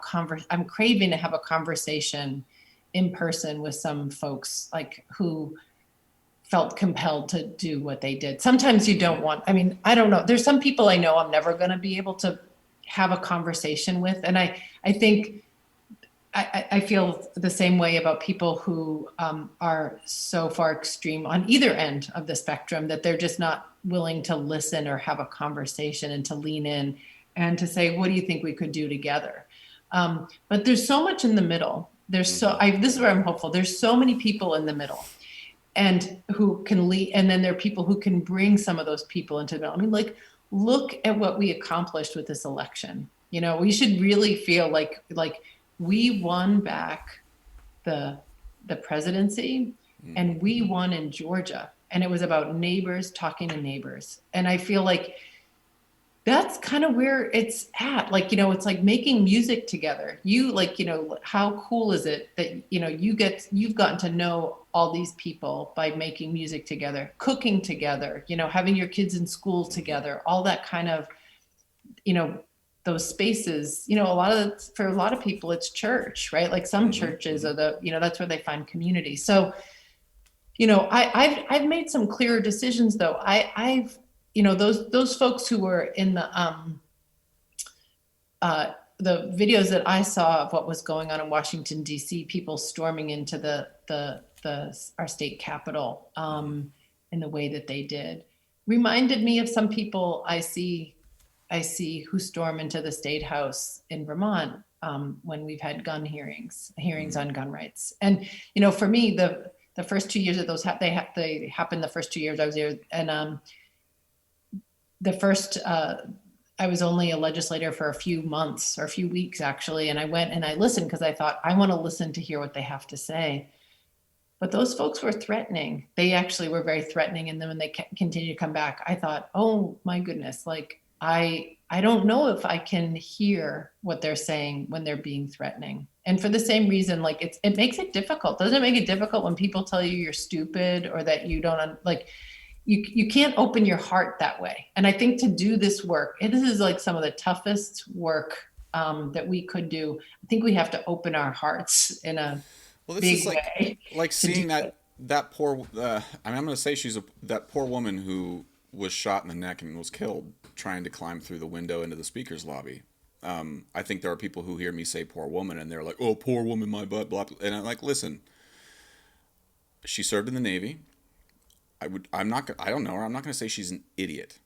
I'm craving to have a conversation in person with some folks like who felt compelled to do what they did. Sometimes you don't want, I mean, I don't know. There's some people I know I'm never going to be able to have a conversation with. And I think I feel the same way about people who are so far extreme on either end of the spectrum that they're just not willing to listen or have a conversation and to lean in and to say, what do you think we could do together? But there's so much in the middle. This is where I'm hopeful. There's so many people in the middle and who can lead. And then there are people who can bring some of those people into the middle. I mean, like, look at what we accomplished with this election. We should really feel like we won back the presidency and we won in Georgia. And it was about neighbors talking to neighbors. And I feel like that's kind of where it's at. Like, it's like making music together. How cool is it that, you've gotten to know all these people by making music together, cooking together, having your kids in school together, all that kind of, those spaces, for a lot of people, it's church, right? Like some churches are that's where they find community. So, I've made some clearer decisions though. I've those folks who were in the videos that I saw of what was going on in Washington, D.C., people storming into our state capitol in the way that they did, reminded me of some people I see who storm into the State House in Vermont when we've had hearings on gun rights. And, for me, the first 2 years of those, they happened the first 2 years I was there. And I was only a legislator for a few months or a few weeks, actually. And I went and I listened because I thought, I want to listen to hear what they have to say. But those folks were threatening. They actually were very threatening. And then when they continued to come back, I thought, oh, my goodness, like, I don't know if I can hear what they're saying when they're being threatening. And for the same reason, like, it makes it difficult. Doesn't it make it difficult when people tell you you're stupid or that you don't you can't open your heart that way. And I think to do this work, this is like some of the toughest work that we could do. I think we have to open our hearts in a big way. Like seeing that poor, I'm going to say that poor woman who was shot in the neck and was killed trying to climb through the window into the speaker's lobby. I think there are people who hear me say poor woman and they're like, oh, poor woman, my butt, blah, blah. And I'm like, listen, she served in the Navy. I don't know her. I'm not going to say she's an idiot.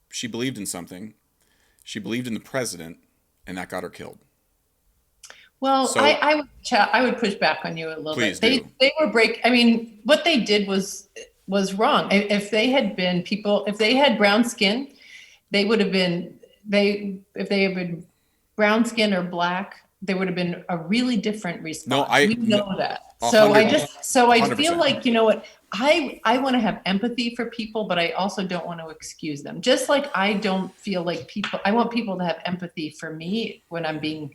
She believed in something. She believed in the president, and that got her killed. Well, so, I would push back on you a little bit. Do. They were I mean, what they did was wrong. If they had been if they had brown skin, they would have been, if they had been brown skin or black, there would have been a really different response. We know that. So I feel like, you know what, I want to have empathy for people, but I also don't want to excuse them. Just like I don't feel like I want people to have empathy for me when I'm being,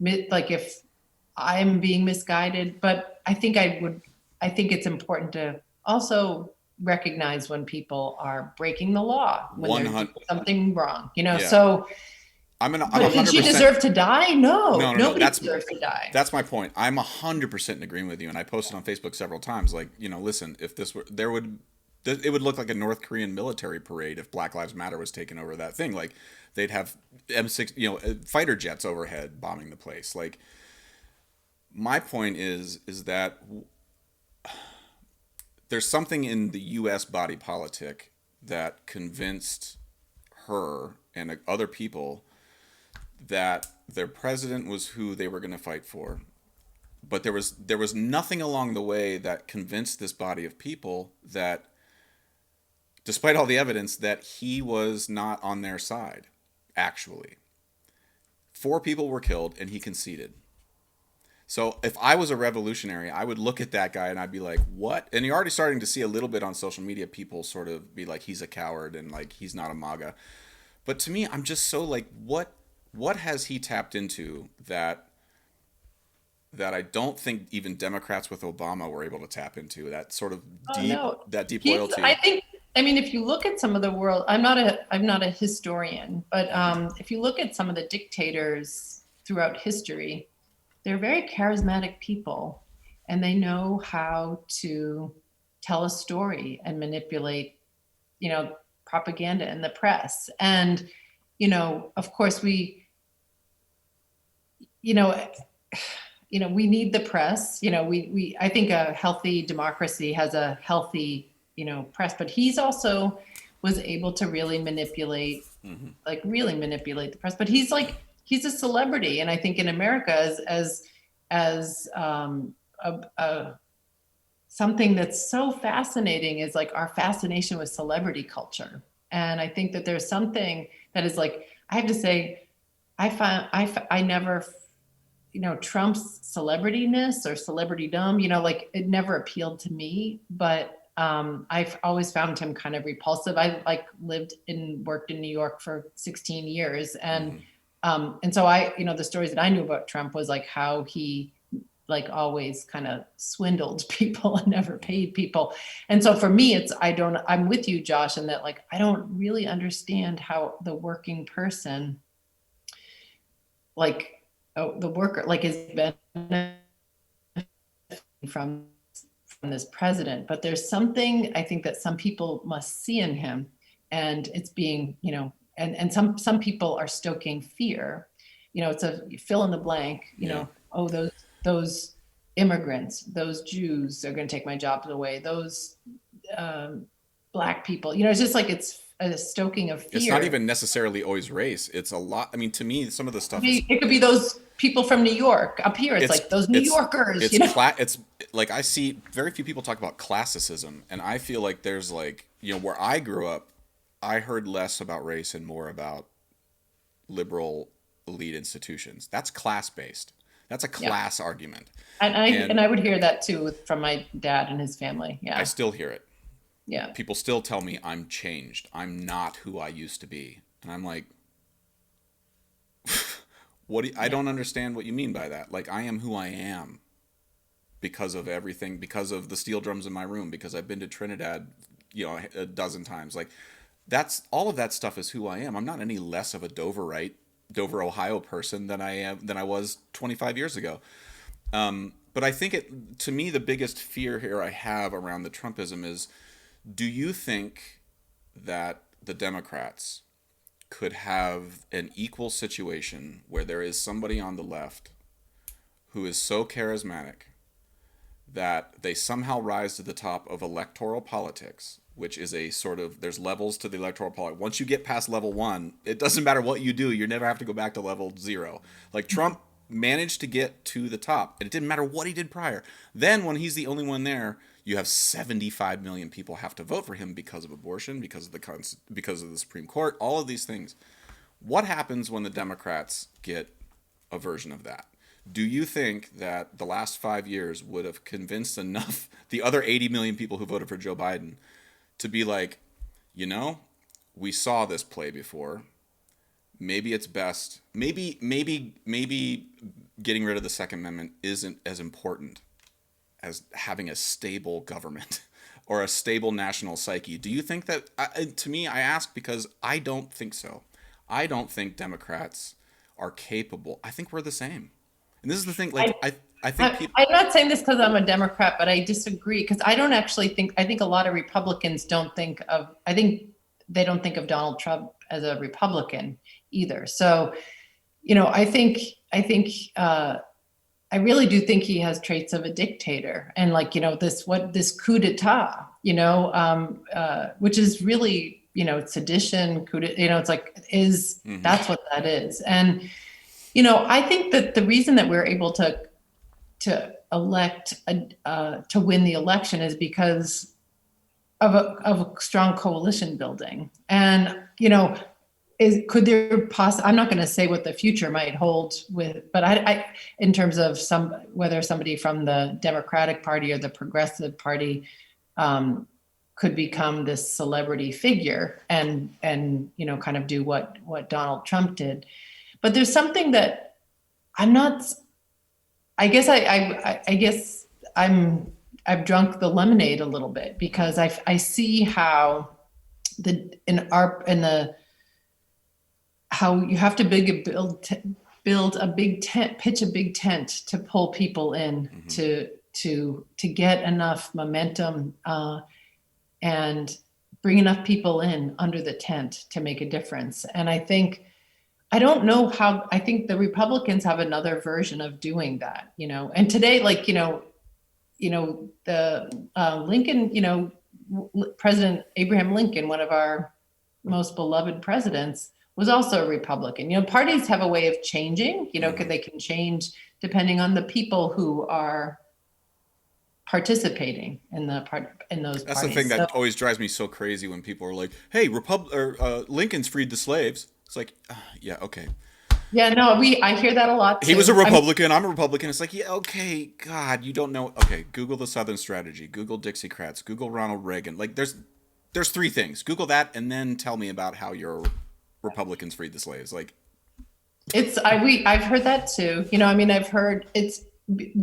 like if I'm being misguided, but I think it's important to also recognize when people are breaking the law, when they're doing something wrong, so. Did she deserve to die? No. Nobody deserves to die. That's my point. I'm 100% in agreement with you, and I posted on Facebook several times. Like, listen, if this were, it would look like a North Korean military parade if Black Lives Matter was taking over that thing. Like, they'd have M6, fighter jets overhead bombing the place. Like, my point is that there's something in the U.S. body politic that convinced her and other people that their president was who they were going to fight for. But there was nothing along the way that convinced this body of people that, despite all the evidence, that he was not on their side, actually. 4 people were killed and he conceded. So if I was a revolutionary, I would look at that guy and I'd be like, what? And you're already starting to see a little bit on social media, people sort of be like, he's a coward and like, he's not a MAGA. But to me, I'm just so like, what what has he tapped into that I don't think even Democrats with Obama were able to tap into? That sort of Oh no, deep he's. I loyalty. think. I mean, if you look at some of the world, I'm not a historian, but if you look at some of the dictators throughout history, they're very charismatic people, and they know how to tell a story and manipulate, you know, propaganda in the press. And, of course, you know, we need the press. I think a healthy democracy has a healthy, press. But he's also was able to really manipulate the press. But he's a celebrity, and I think in America, as something that's so fascinating is like our fascination with celebrity culture. And I think that there's something that is like, I have to say, I never, Trump's celebrityness or celebritydom, like it never appealed to me, but I've always found him kind of repulsive. I like lived and worked in New York for 16 years. And so the stories that I knew about Trump was like how he like always kind of swindled people and never paid people. And so for me, I'm with you, Josh, in that like, I don't really understand how the working person, like the worker, like is benefiting from this president. But there's something I think that some people must see in him, and it's being, and some people are stoking fear. It's a fill in the blank, oh, those immigrants, those Jews are going to take my jobs away. Those Black people, it's just like it's a stoking of fear. It's not even necessarily always race. It's a lot. I mean, to me, some of the stuff is. It could be those people from New York. Up here, it's like those New Yorkers. It's like I see very few people talk about classicism, and I feel like there's like where I grew up, I heard less about race and more about liberal elite institutions. That's class based. That's a class argument. And I would hear that too from my dad and his family. Yeah. I still hear it. Yeah. People still tell me I'm changed. I'm not who I used to be. And I'm like, I don't understand what you mean by that. Like, I am who I am because of everything, because of the steel drums in my room, because I've been to Trinidad, a dozen times. Like, that's all of that stuff is who I am. I'm not any less of a Dover, Ohio person than I was 25 years ago. But I think to me, the biggest fear here I have around the Trumpism is, do you think that the Democrats could have an equal situation where there is somebody on the left who is so charismatic that they somehow rise to the top of electoral politics, which is a sort of, there's levels to the electoral politics. Once you get past level 1, it doesn't matter what you do, you never have to go back to level 0. Like Trump managed to get to the top, and it didn't matter what he did prior. Then when he's the only one there, you have 75 million people have to vote for him because of abortion, because of the Supreme Court, all of these things. What happens when the Democrats get a version of that? Do you think that the last 5 years would have convinced enough the other 80 million people who voted for Joe Biden to be like, we saw this play before. Maybe it's best. Maybe getting rid of the Second Amendment isn't as important as having a stable government or a stable national psyche. Do you think that? To me, I ask because I don't think so. I don't think Democrats are capable. I think we're the same. And this is the thing. Like I think people. I'm not saying this because I'm a Democrat, but I disagree because I don't actually think. I think a lot of Republicans don't think of. I think they don't think of Donald Trump as a Republican either. So, I think. I really do think he has traits of a dictator, and like this coup d'état, which is really sedition, coup d'état, it's like that's what that is. And I think that the reason that we're able to elect to win the election is because of a strong coalition building. And could there I'm not going to say what the future might hold but I in terms of whether somebody from the Democratic Party or the Progressive Party could become this celebrity figure and kind of do what Donald Trump did. But there's something that I'm not, I guess I've drunk the lemonade a little bit, because I see how how you have to build a big tent, pitch a big tent to pull people in, to get enough momentum, and bring enough people in under the tent to make a difference. And I don't know how. I think the Republicans have another version of doing that, and today, like, the Lincoln, President Abraham Lincoln, one of our most beloved presidents, was also a Republican. Parties have a way of changing, because they can change depending on the people who are participating in those parties. That's the thing that always drives me so crazy when people are like, "Hey, Lincoln's freed the slaves." It's like, yeah, okay. Yeah, no, I hear that a lot too. He was a Republican. I'm a Republican. It's like, yeah, okay, God, you don't know. Okay, Google the Southern Strategy. Google Dixiecrats. Google Ronald Reagan. Like, there's three things. Google that, and then tell me about how your Republicans freed the slaves. Like, I've heard that too. I've heard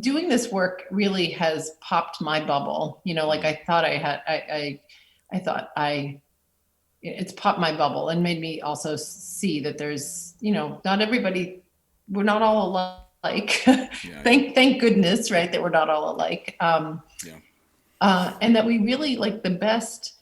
doing this work really has popped my bubble. Like I thought it's popped my bubble and made me also see that there's, not everybody, we're not all alike. Yeah, thank goodness, right, that we're not all alike. And that we really, like, the best,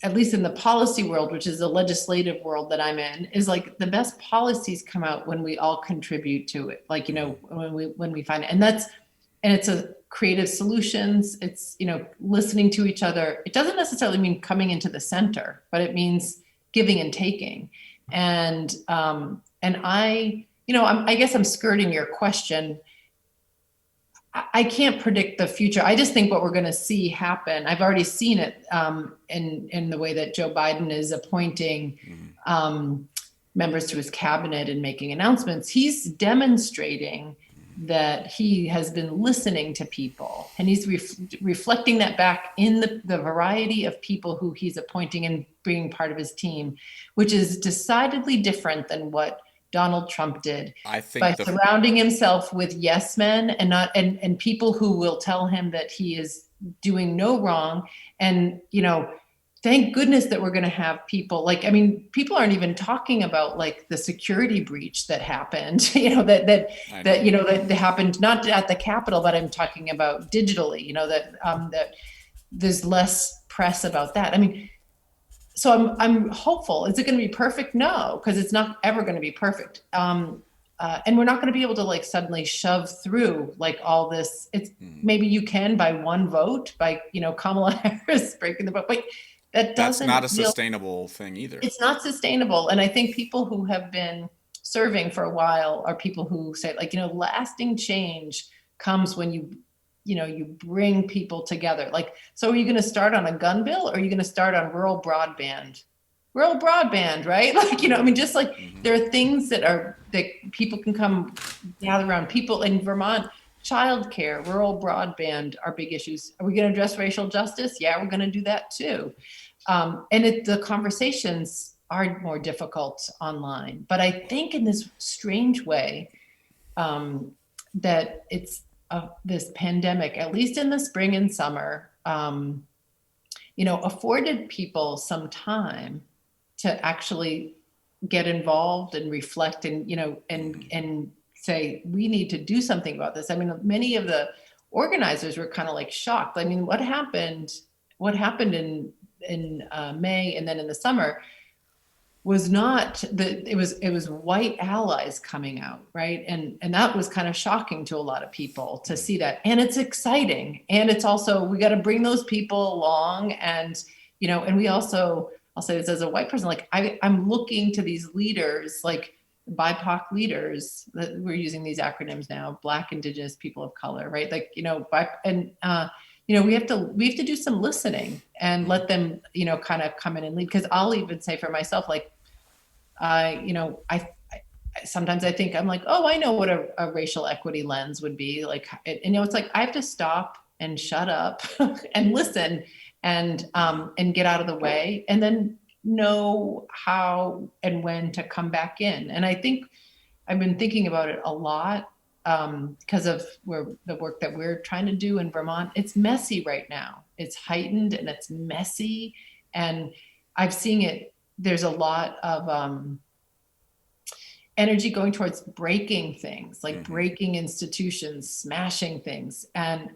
at least in the policy world, which is the legislative world that I'm in, is like the best policies come out when we all contribute to it. Like, when we find it, and it's a creative solutions. It's, listening to each other. It doesn't necessarily mean coming into the center, but it means giving and taking. And I guess I'm skirting your question. I can't predict the future. I just think what we're going to see happen. I've already seen it in the way that Joe Biden is appointing members to his cabinet and making announcements. He's demonstrating that he has been listening to people, and he's reflecting that back in the variety of people who he's appointing and bringing part of his team, which is decidedly different than what Donald Trump did. I think by surrounding himself with yes men and people who will tell him that he is doing no wrong. And, thank goodness that we're going to have people people aren't even talking about, like, the security breach that happened, that happened not at the Capitol, but I'm talking about digitally, that there's less press about that. So I'm hopeful. Is it going to be perfect? No, because it's not ever going to be perfect. And we're not going to be able to, like, suddenly shove through, like, all this. It's maybe you can by one vote, by, Kamala Harris breaking the vote, but that's not a sustainable thing either. It's not sustainable. And I think people who have been serving for a while are people who say, like, lasting change comes when you bring people together. Like, so are you going to start on a gun bill, or are you going to start on rural broadband, right? Like, just like there are things that people can come gather around. People in Vermont, childcare, rural broadband are big issues. Are we going to address racial justice? Yeah, we're going to do that too. And the conversations are more difficult online. But I think in this strange way, that it's this pandemic, at least in the spring and summer, afforded people some time to actually get involved and reflect and, and say, we need to do something about this. Many of the organizers were kind of like shocked. What happened in May and then in the summer was not it was white allies coming out, right? And that was kind of shocking to a lot of people to see that. And it's exciting. And it's also, we got to bring those people along. And, and we also, I'll say this as a white person, like I'm looking to these leaders, like BIPOC leaders, that we're using these acronyms now, Black, Indigenous, people of color, right? Like, we have to do some listening and let them, kind of come in and lead. Cause I'll even say for myself, like, I sometimes I think I'm like, oh, I know what a racial equity lens would be like. It's like, I have to stop and shut up and listen and get out of the way. And then know how and when to come back in. And I think I've been thinking about it a lot because of the work that we're trying to do in Vermont. It's messy right now. It's heightened and it's messy. And I've seen it. There's a lot of energy going towards breaking things, like breaking institutions, smashing things. And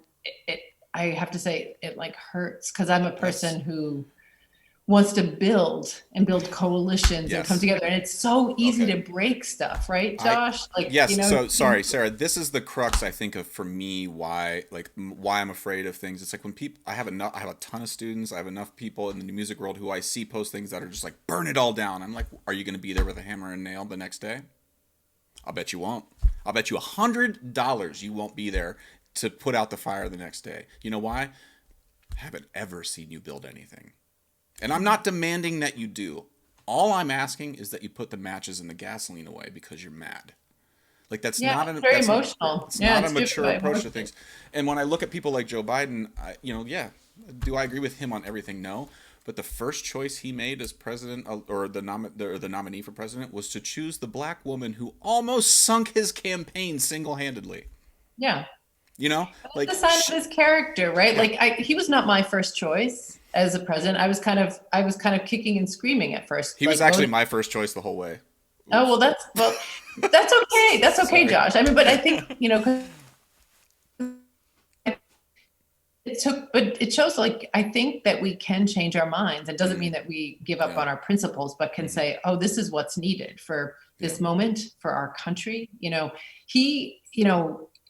I have to say, it like hurts because I'm a person who wants to build and build coalitions and come together. And it's so easy to break stuff, right, Josh? So sorry, Sarah, this is the crux, I think, of for me why I'm afraid of things. It's like when people, I have a ton of students, I have enough people in the music world who I see post things that are just like, burn it all down. I'm like, are you going to be there with a hammer and nail the next day? I'll bet you won't. I'll bet you $100 you won't be there to put out the fire the next day. You know why? I haven't ever seen you build anything. And I'm not demanding that you do. All I'm asking is that you put the matches and the gasoline away because you're mad. Like that's not an very emotional. It's not a mature approach to things. And when I look at people like Joe Biden, do I agree with him on everything? No. But the first choice he made as president or the nominee for president was to choose the black woman who almost sunk his campaign single-handedly. Yeah. You know, like the sign of his character, right? Yeah. Like he was not my first choice as a president. I was kind of kicking and screaming at first. He was actually my first choice the whole way. Oops. Oh, well, that's okay. That's okay, Josh. I mean, but I think, it shows like, I think that we can change our minds. It doesn't mean that we give up on our principles, but can say, oh, this is what's needed for this moment, for our country.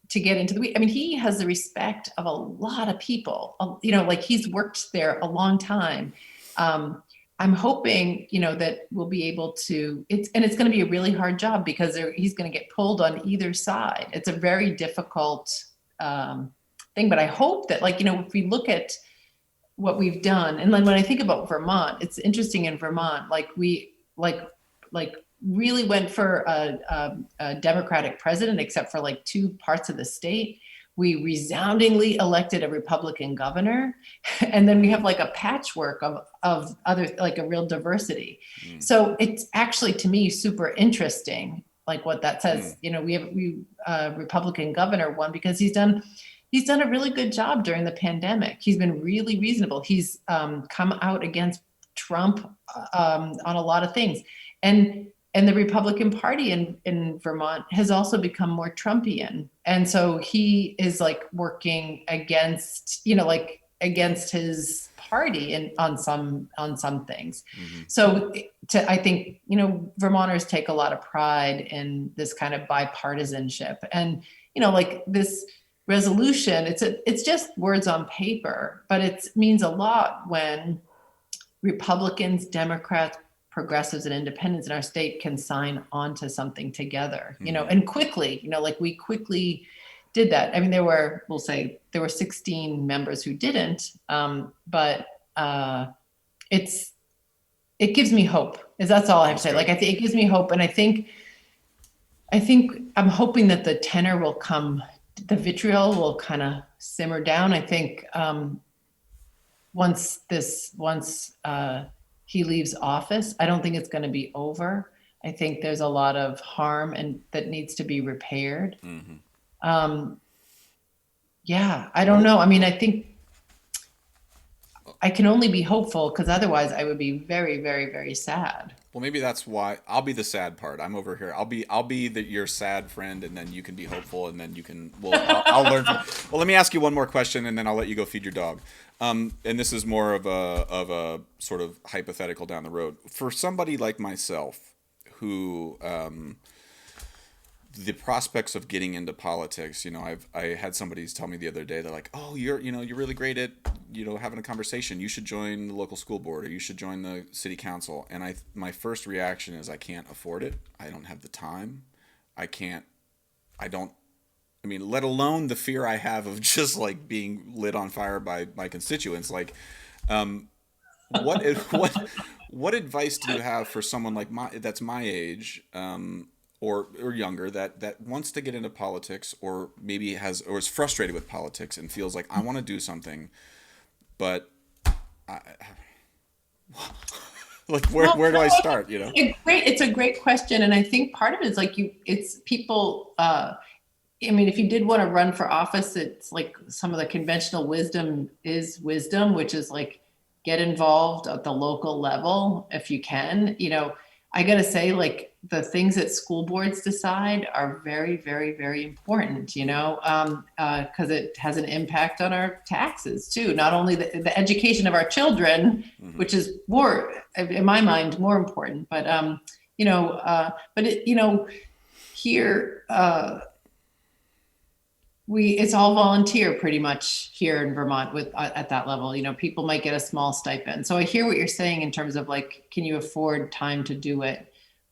To get into he has the respect of a lot of people, like he's worked there a long time. I'm hoping, that we'll be able to, it's going to be a really hard job because he's going to get pulled on either side. It's a very difficult thing, but I hope that if we look at what we've done, and then when I think about Vermont, it's interesting in Vermont, we really went for a Democratic president, except for two parts of the state. We resoundingly elected a Republican governor. And then we have a patchwork of other, a real diversity. So it's actually, to me, super interesting, what that says. We have a Republican governor, one, because he's done a really good job during the pandemic. He's been really reasonable. He's come out against Trump on a lot of things. And the Republican Party in Vermont has also become more Trumpian. And so he is working against his party on some things. So I think, Vermonters take a lot of pride in this kind of bipartisanship. And, this resolution, it's just words on paper, but it means a lot when Republicans, Democrats, progressives, and independents in our state can sign on to something together, and quickly, we quickly did that. I mean, there were 16 members who didn't, but it gives me hope. That's all I have to say. I think it gives me hope. And I think I'm hoping that the tenor will come, the vitriol will kind of simmer down. I think once he leaves office, I don't think it's going to be over. I think there's a lot of harm that needs to be repaired. I don't know. I mean, I think I can only be hopeful because otherwise I would be very, very, very sad. Well, maybe that's why I'll be the sad part. I'm over here. I'll be your sad friend, and then you can be hopeful, and then you can. Well, I'll learn from. Well, let me ask you one more question, and then I'll let you go feed your dog. And this is more of a sort of hypothetical down the road for somebody like myself, who the prospects of getting into politics. I had somebody tell me the other day, they're like, "Oh, you're really great at having a conversation. You should join the local school board, or you should join the city council." And my first reaction is, I can't afford it. I don't have the time. Let alone the fear I have of just being lit on fire by my constituents. What advice do you have for someone that's my age, or younger, that wants to get into politics, or maybe is frustrated with politics and feels like, I want to do something, but Like Well, where do no, I I think start, you know? it's a great question. And I think part of it is like it's people, I mean, if you did want to run for office, it's like some of the conventional wisdom is wisdom, which is like get involved at the local level if you can. You know, I got to say, like the things that school boards decide are very, very, very important, you know, because it has an impact on our taxes too. Not only the education of our children, Hmm. which is more, in my mind, more important, but, but it, here, it's all volunteer pretty much here in Vermont with at that level. You know, people might get a small stipend. So I hear what you're saying in terms of like, can you afford time to do it?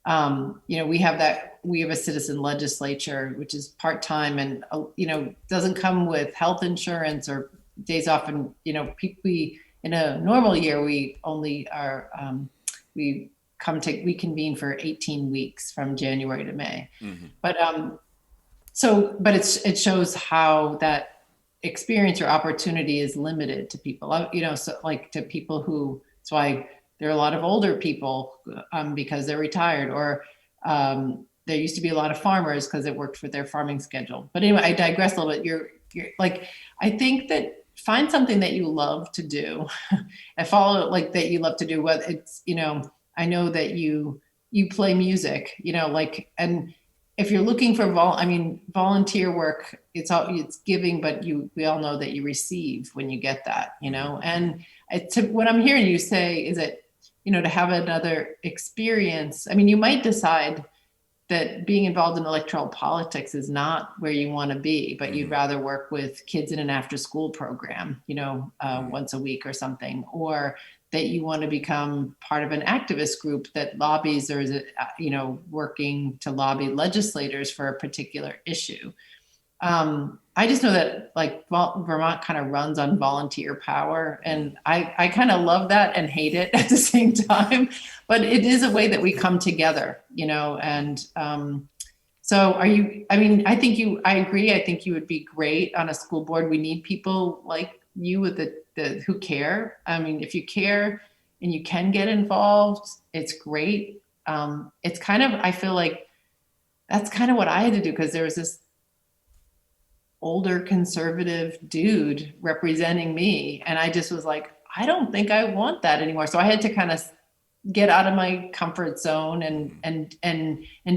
We have a citizen legislature, which is part time and doesn't come with health insurance or days off. And we in a normal year we only are we convene for 18 weeks from January to May. Hmm. But but it shows how that experience or opportunity is limited to people, so like to people who, that's why there are a lot of older people because they're retired, or there used to be a lot of farmers because it worked for their farming schedule. But anyway, I digress a little bit. You're like, I think that find something that you love to do and follow it, like that you love to do. Whether it's, I know that you play music, like, and if you're looking for volunteer work, it's giving, but we all know that you receive when you get that, and what I'm hearing you say is that, to have another experience. I mean, you might decide that being involved in electoral politics is not where you want to be, but you'd Hmm. rather work with kids in an after school program, Hmm. once a week or something, or that you want to become part of an activist group that lobbies or is, working to lobby legislators for a particular issue. I just know that like Vermont kind of runs on volunteer power, and I kind of love that and hate it at the same time. But it is a way that we come together, and so are you? I mean, I agree. I think you would be great on a school board. We need people like you with the who care. I mean, if you care and you can get involved, it's great. It's kind of, I feel like that's kind of what I had to do, because there was this older conservative dude representing me, and I just was like, I don't think I want that anymore. So I had to kind of get out of my comfort zone and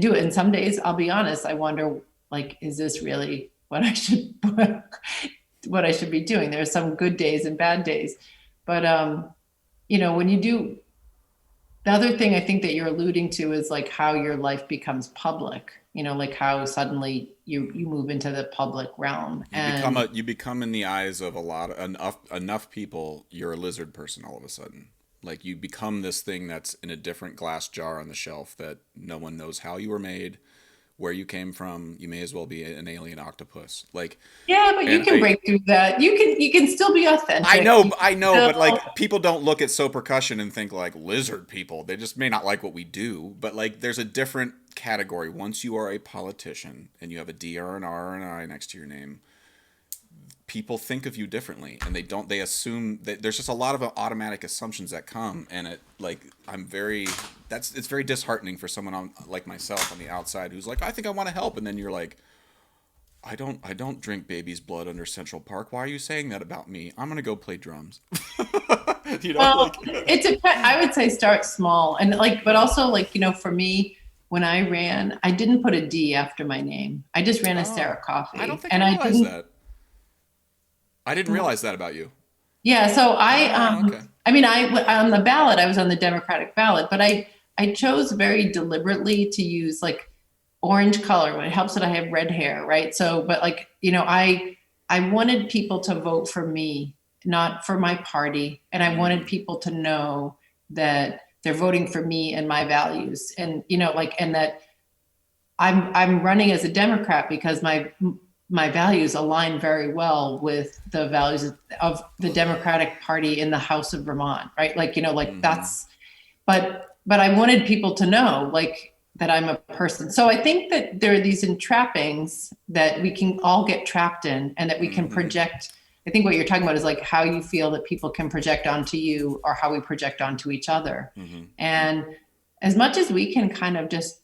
do it. And some days, I'll be honest, I wonder, like, is this really what I should what I should be doing? There's some good days and bad days, but when you do, the other thing I think that you're alluding to is like how your life becomes public, like how suddenly you move into the public realm. And You become in the eyes of a lot of enough people, you're a lizard person all of a sudden. Like you become this thing that's in a different glass jar on the shelf that no one knows how you were made, where you came from. You may as well be an alien octopus. Like, yeah, but you and can break through that. You can still be authentic. You I know, can but still, like people don't look at So Percussion and think like lizard people. They just may not like what we do, but like there's a different category. Once you are a politician and you have a DR, an R, and an I next to your name, people think of you differently, and they assume that there's just a lot of automatic assumptions that come, and it's very disheartening for someone like myself on the outside who's like, I think I want to help, and then you're like, I don't drink baby's blood under Central Park. Why are you saying that about me? I'm gonna go play drums. well, Like. I would say start small, and like, but also like, for me, when I ran, I didn't put a D after my name. I just ran as Oh, Sara I don't Coffey, think I and I realized didn't. that. I didn't realize that about you. Yeah, so Oh, okay. I mean, on the ballot, I was on the Democratic ballot, but I chose very deliberately to use like orange color. It helps that I have red hair, right? So, but like, I wanted people to vote for me, not for my party, and I wanted Mm, people to know that they're voting for me and my values, and like, and that I'm running as a Democrat because my values align very well with the values of the Democratic Party in the House of Vermont, right? Like, like mm-hmm, but I wanted people to know, like, that I'm a person. So I think that there are these entrappings that we can all get trapped in, and that we can mm-hmm. project I think what you're talking about is like how you feel that people can project onto you or how we project onto each other. Mm-hmm. And as much as we can kind of just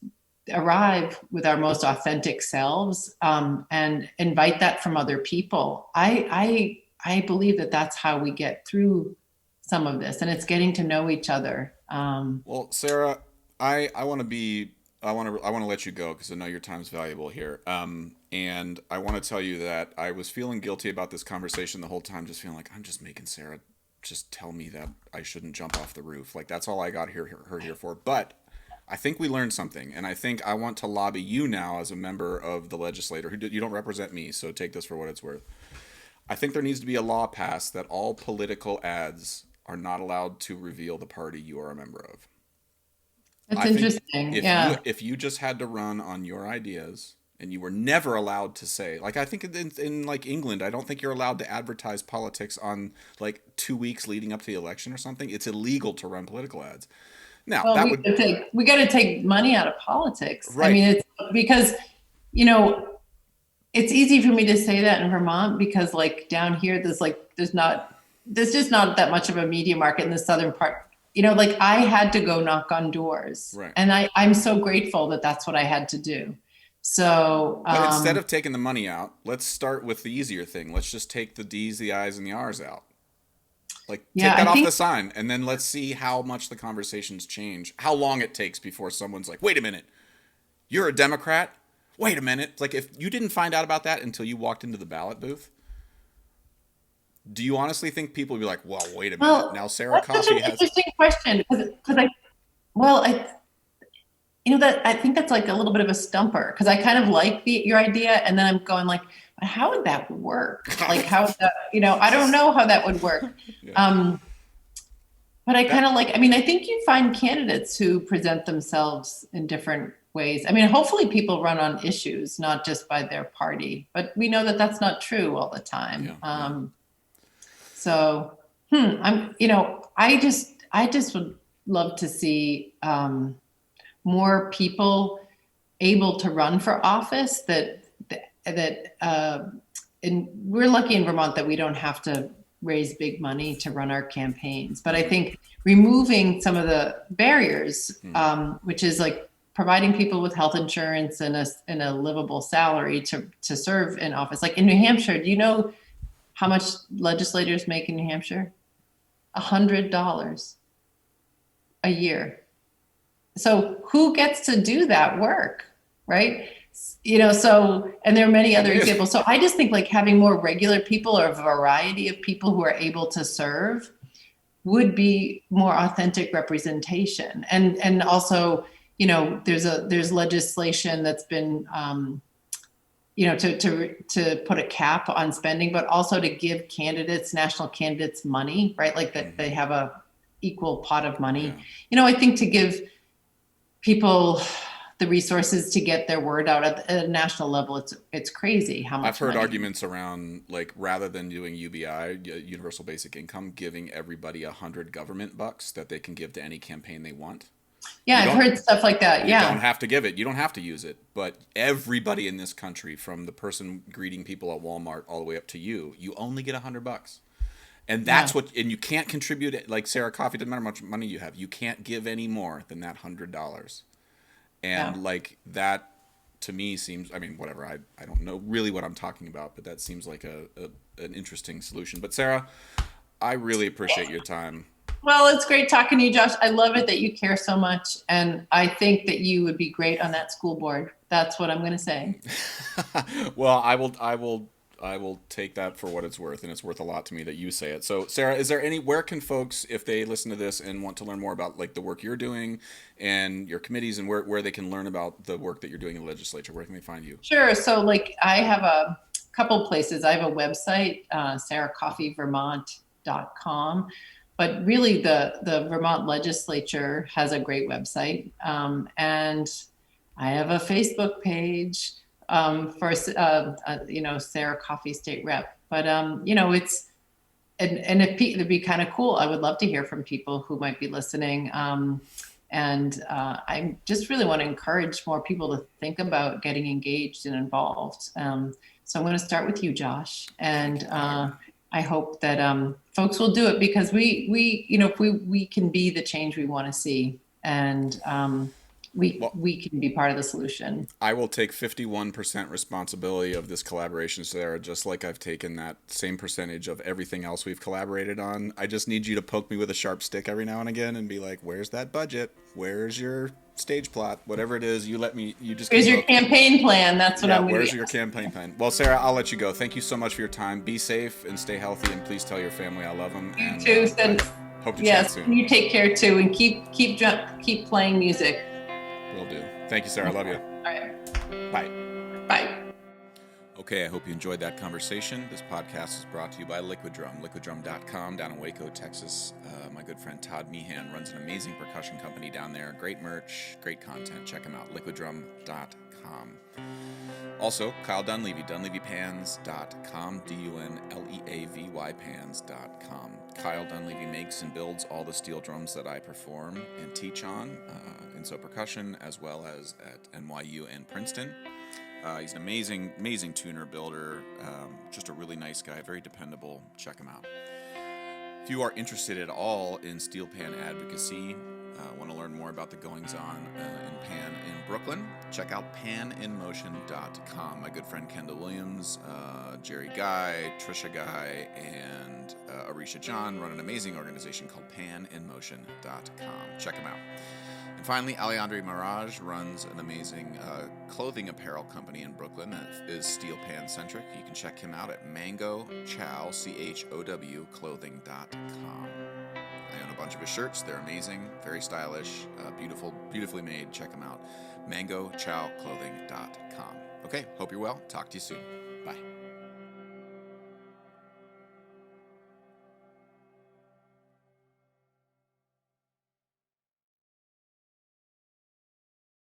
arrive with our most authentic selves, and invite that from other people, I believe that that's how we get through some of this, and it's getting to know each other. Well, Sarah, I want to be I want to let you go because I know your time's valuable here. And I want to tell you that I was feeling guilty about this conversation the whole time, just feeling like I'm just making Sarah just tell me that I shouldn't jump off the roof. Like that's all I got her here for. But I think we learned something, and I think I want to lobby you now as a member of the legislator. You don't represent me, so take this for what it's worth. I think there needs to be a law passed that all political ads are not allowed to reveal the party you are a member of. It's I think interesting. Yeah. if you just had to run on your ideas and you were never allowed to say, like I think in like England, I don't think you're allowed to advertise politics on like 2 weeks leading up to the election or something. It's illegal to run political ads. Now Well, that would we got to take money out of politics. I right. mean, it's because, you know, it's easy for me to say that in Vermont because like down here, there's just not that much of a media market in the southern part. You know, like I had to go knock on doors, Right. and I'm so grateful that that's what I had to do. So, But instead of taking the money out, let's start with the easier thing. Let's just take the D's, the I's, and the R's out. Like yeah, take I that off think the sign, and then let's see how much the conversations change. How long it takes before someone's like, "Wait a minute, you're a Democrat." Wait a minute. Like if you didn't find out about that until you walked into the ballot booth, do you honestly think people would be like, "Well, wait a minute. well, Now Sara that's such Coffey an has." interesting question because well, I you know that I think that's like a little bit of a stumper because I kind of like your idea, and then I'm going like, but how would that work? Like, how would that, you know, I don't know how that would work. Yeah. Um, but I kind That of like, I mean, I think you find candidates who present themselves in different ways. I mean, hopefully people run on issues, not just by their party, but we know that that's not true all the time. yeah, yeah. So, I just would love to see, more people able to run for office and we're lucky in Vermont that we don't have to raise big money to run our campaigns. But I think removing some of the barriers, which is like providing people with health insurance and a livable salary to serve in office. Like in New Hampshire, do you know how much legislators make in New Hampshire? $100 a year. So who gets to do that work, right? You know, so, and there are many other examples. So I just think like having more regular people or a variety of people who are able to serve would be more authentic representation. And also, you know, there's legislation that's been, you know, to put a cap on spending, but also to give candidates, national candidates money, right? Like that they have a equal pot of money. Yeah. You know, I think to give people the resources to get their word out at a national level, it's crazy how much I've heard money. arguments around like rather than doing UBI, Universal Basic Income, giving everybody 100 government bucks that they can give to any campaign they want. Yeah, You I've don't heard stuff like that. you don't Yeah. have to give it. You don't have to use it. But everybody in this country, from the person greeting people at Walmart all the way up to you, you only get 100 bucks. And that's Yeah. what, and you can't contribute it. Like Sara Coffey, doesn't matter how much money you have. You can't give any more than that $100. And Yeah. like that to me seems, I mean, whatever. I don't know really what I'm talking about, but that seems like an interesting solution. But Sarah, I really appreciate your time. Well, it's great talking to you, Josh. I love it that you care so much. And I think that you would be great on that school board. That's what I'm going to say. Well, I will take that for what it's worth, and it's worth a lot to me that you say it. So, Sarah, is there where can folks, if they listen to this and want to learn more about like the work you're doing and your committees, and where they can learn about the work that you're doing in the legislature, where can they find you? Sure. So like I have a couple places. I have a website, saracoffeyvermont.com. But really the Vermont legislature has a great website. And I have a Facebook page for, you know, Sara Coffey State Rep. But, you know, and it'd be kind of cool. I would love to hear from people who might be listening. And I just really want to encourage more people to think about getting engaged and involved. So I'm going to start with you, Josh. And I hope that folks will do it, because if we can be the change we want to see, and Well, we can be part of the solution. I will take 51% responsibility of this collaboration, Sarah, just like I've taken that same percentage of everything else we've collaborated on. I just need you to poke me with a sharp stick every now and again and be like, where's that budget? Where's your stage plot? Whatever it is, you just Here's keep your campaign plan. That's what Yeah, I'm going to where's be. your campaign plan? Well, Sarah, I'll let you go. Thank you so much for your time. Be safe and stay healthy, and please tell your family I love them. You And too. I Send, hope to chat yes, soon. you take care too, and keep playing music. Will do. Thank you, Sarah. I love you. All right. Bye. Bye. Okay, I hope you enjoyed that conversation. This podcast is brought to you by Liquid Drum, liquiddrum.com down in Waco, Texas. My good friend Todd Meehan runs an amazing percussion company down there. Great merch, great content. Check him out, liquiddrum.com. Also, Kyle Dunleavy, dunleavypans.com, DUNLEAVY pans.com. Kyle Dunleavy makes and builds all the steel drums that I perform and teach on in So Percussion, as well as at NYU and Princeton. He's an amazing tuner, builder, just a really nice guy, very dependable. Check him out. If you are interested at all in steel pan advocacy, want to learn more about the goings-on in pan in Brooklyn, check out paninmotion.com. My good friend Kendall Williams, Jerry Guy, Trisha Guy, and Arisha John run an amazing organization called paninmotion.com. Check them out. And finally, Alejandro Mirage runs an amazing clothing apparel company in Brooklyn that is steel pan centric. You can check him out at mangochow, CHOW, clothing.com. I own a bunch of his shirts. They're amazing, very stylish, beautifully made. Check them out. mangochowclothing.com. Okay, hope you're well. Talk to you soon.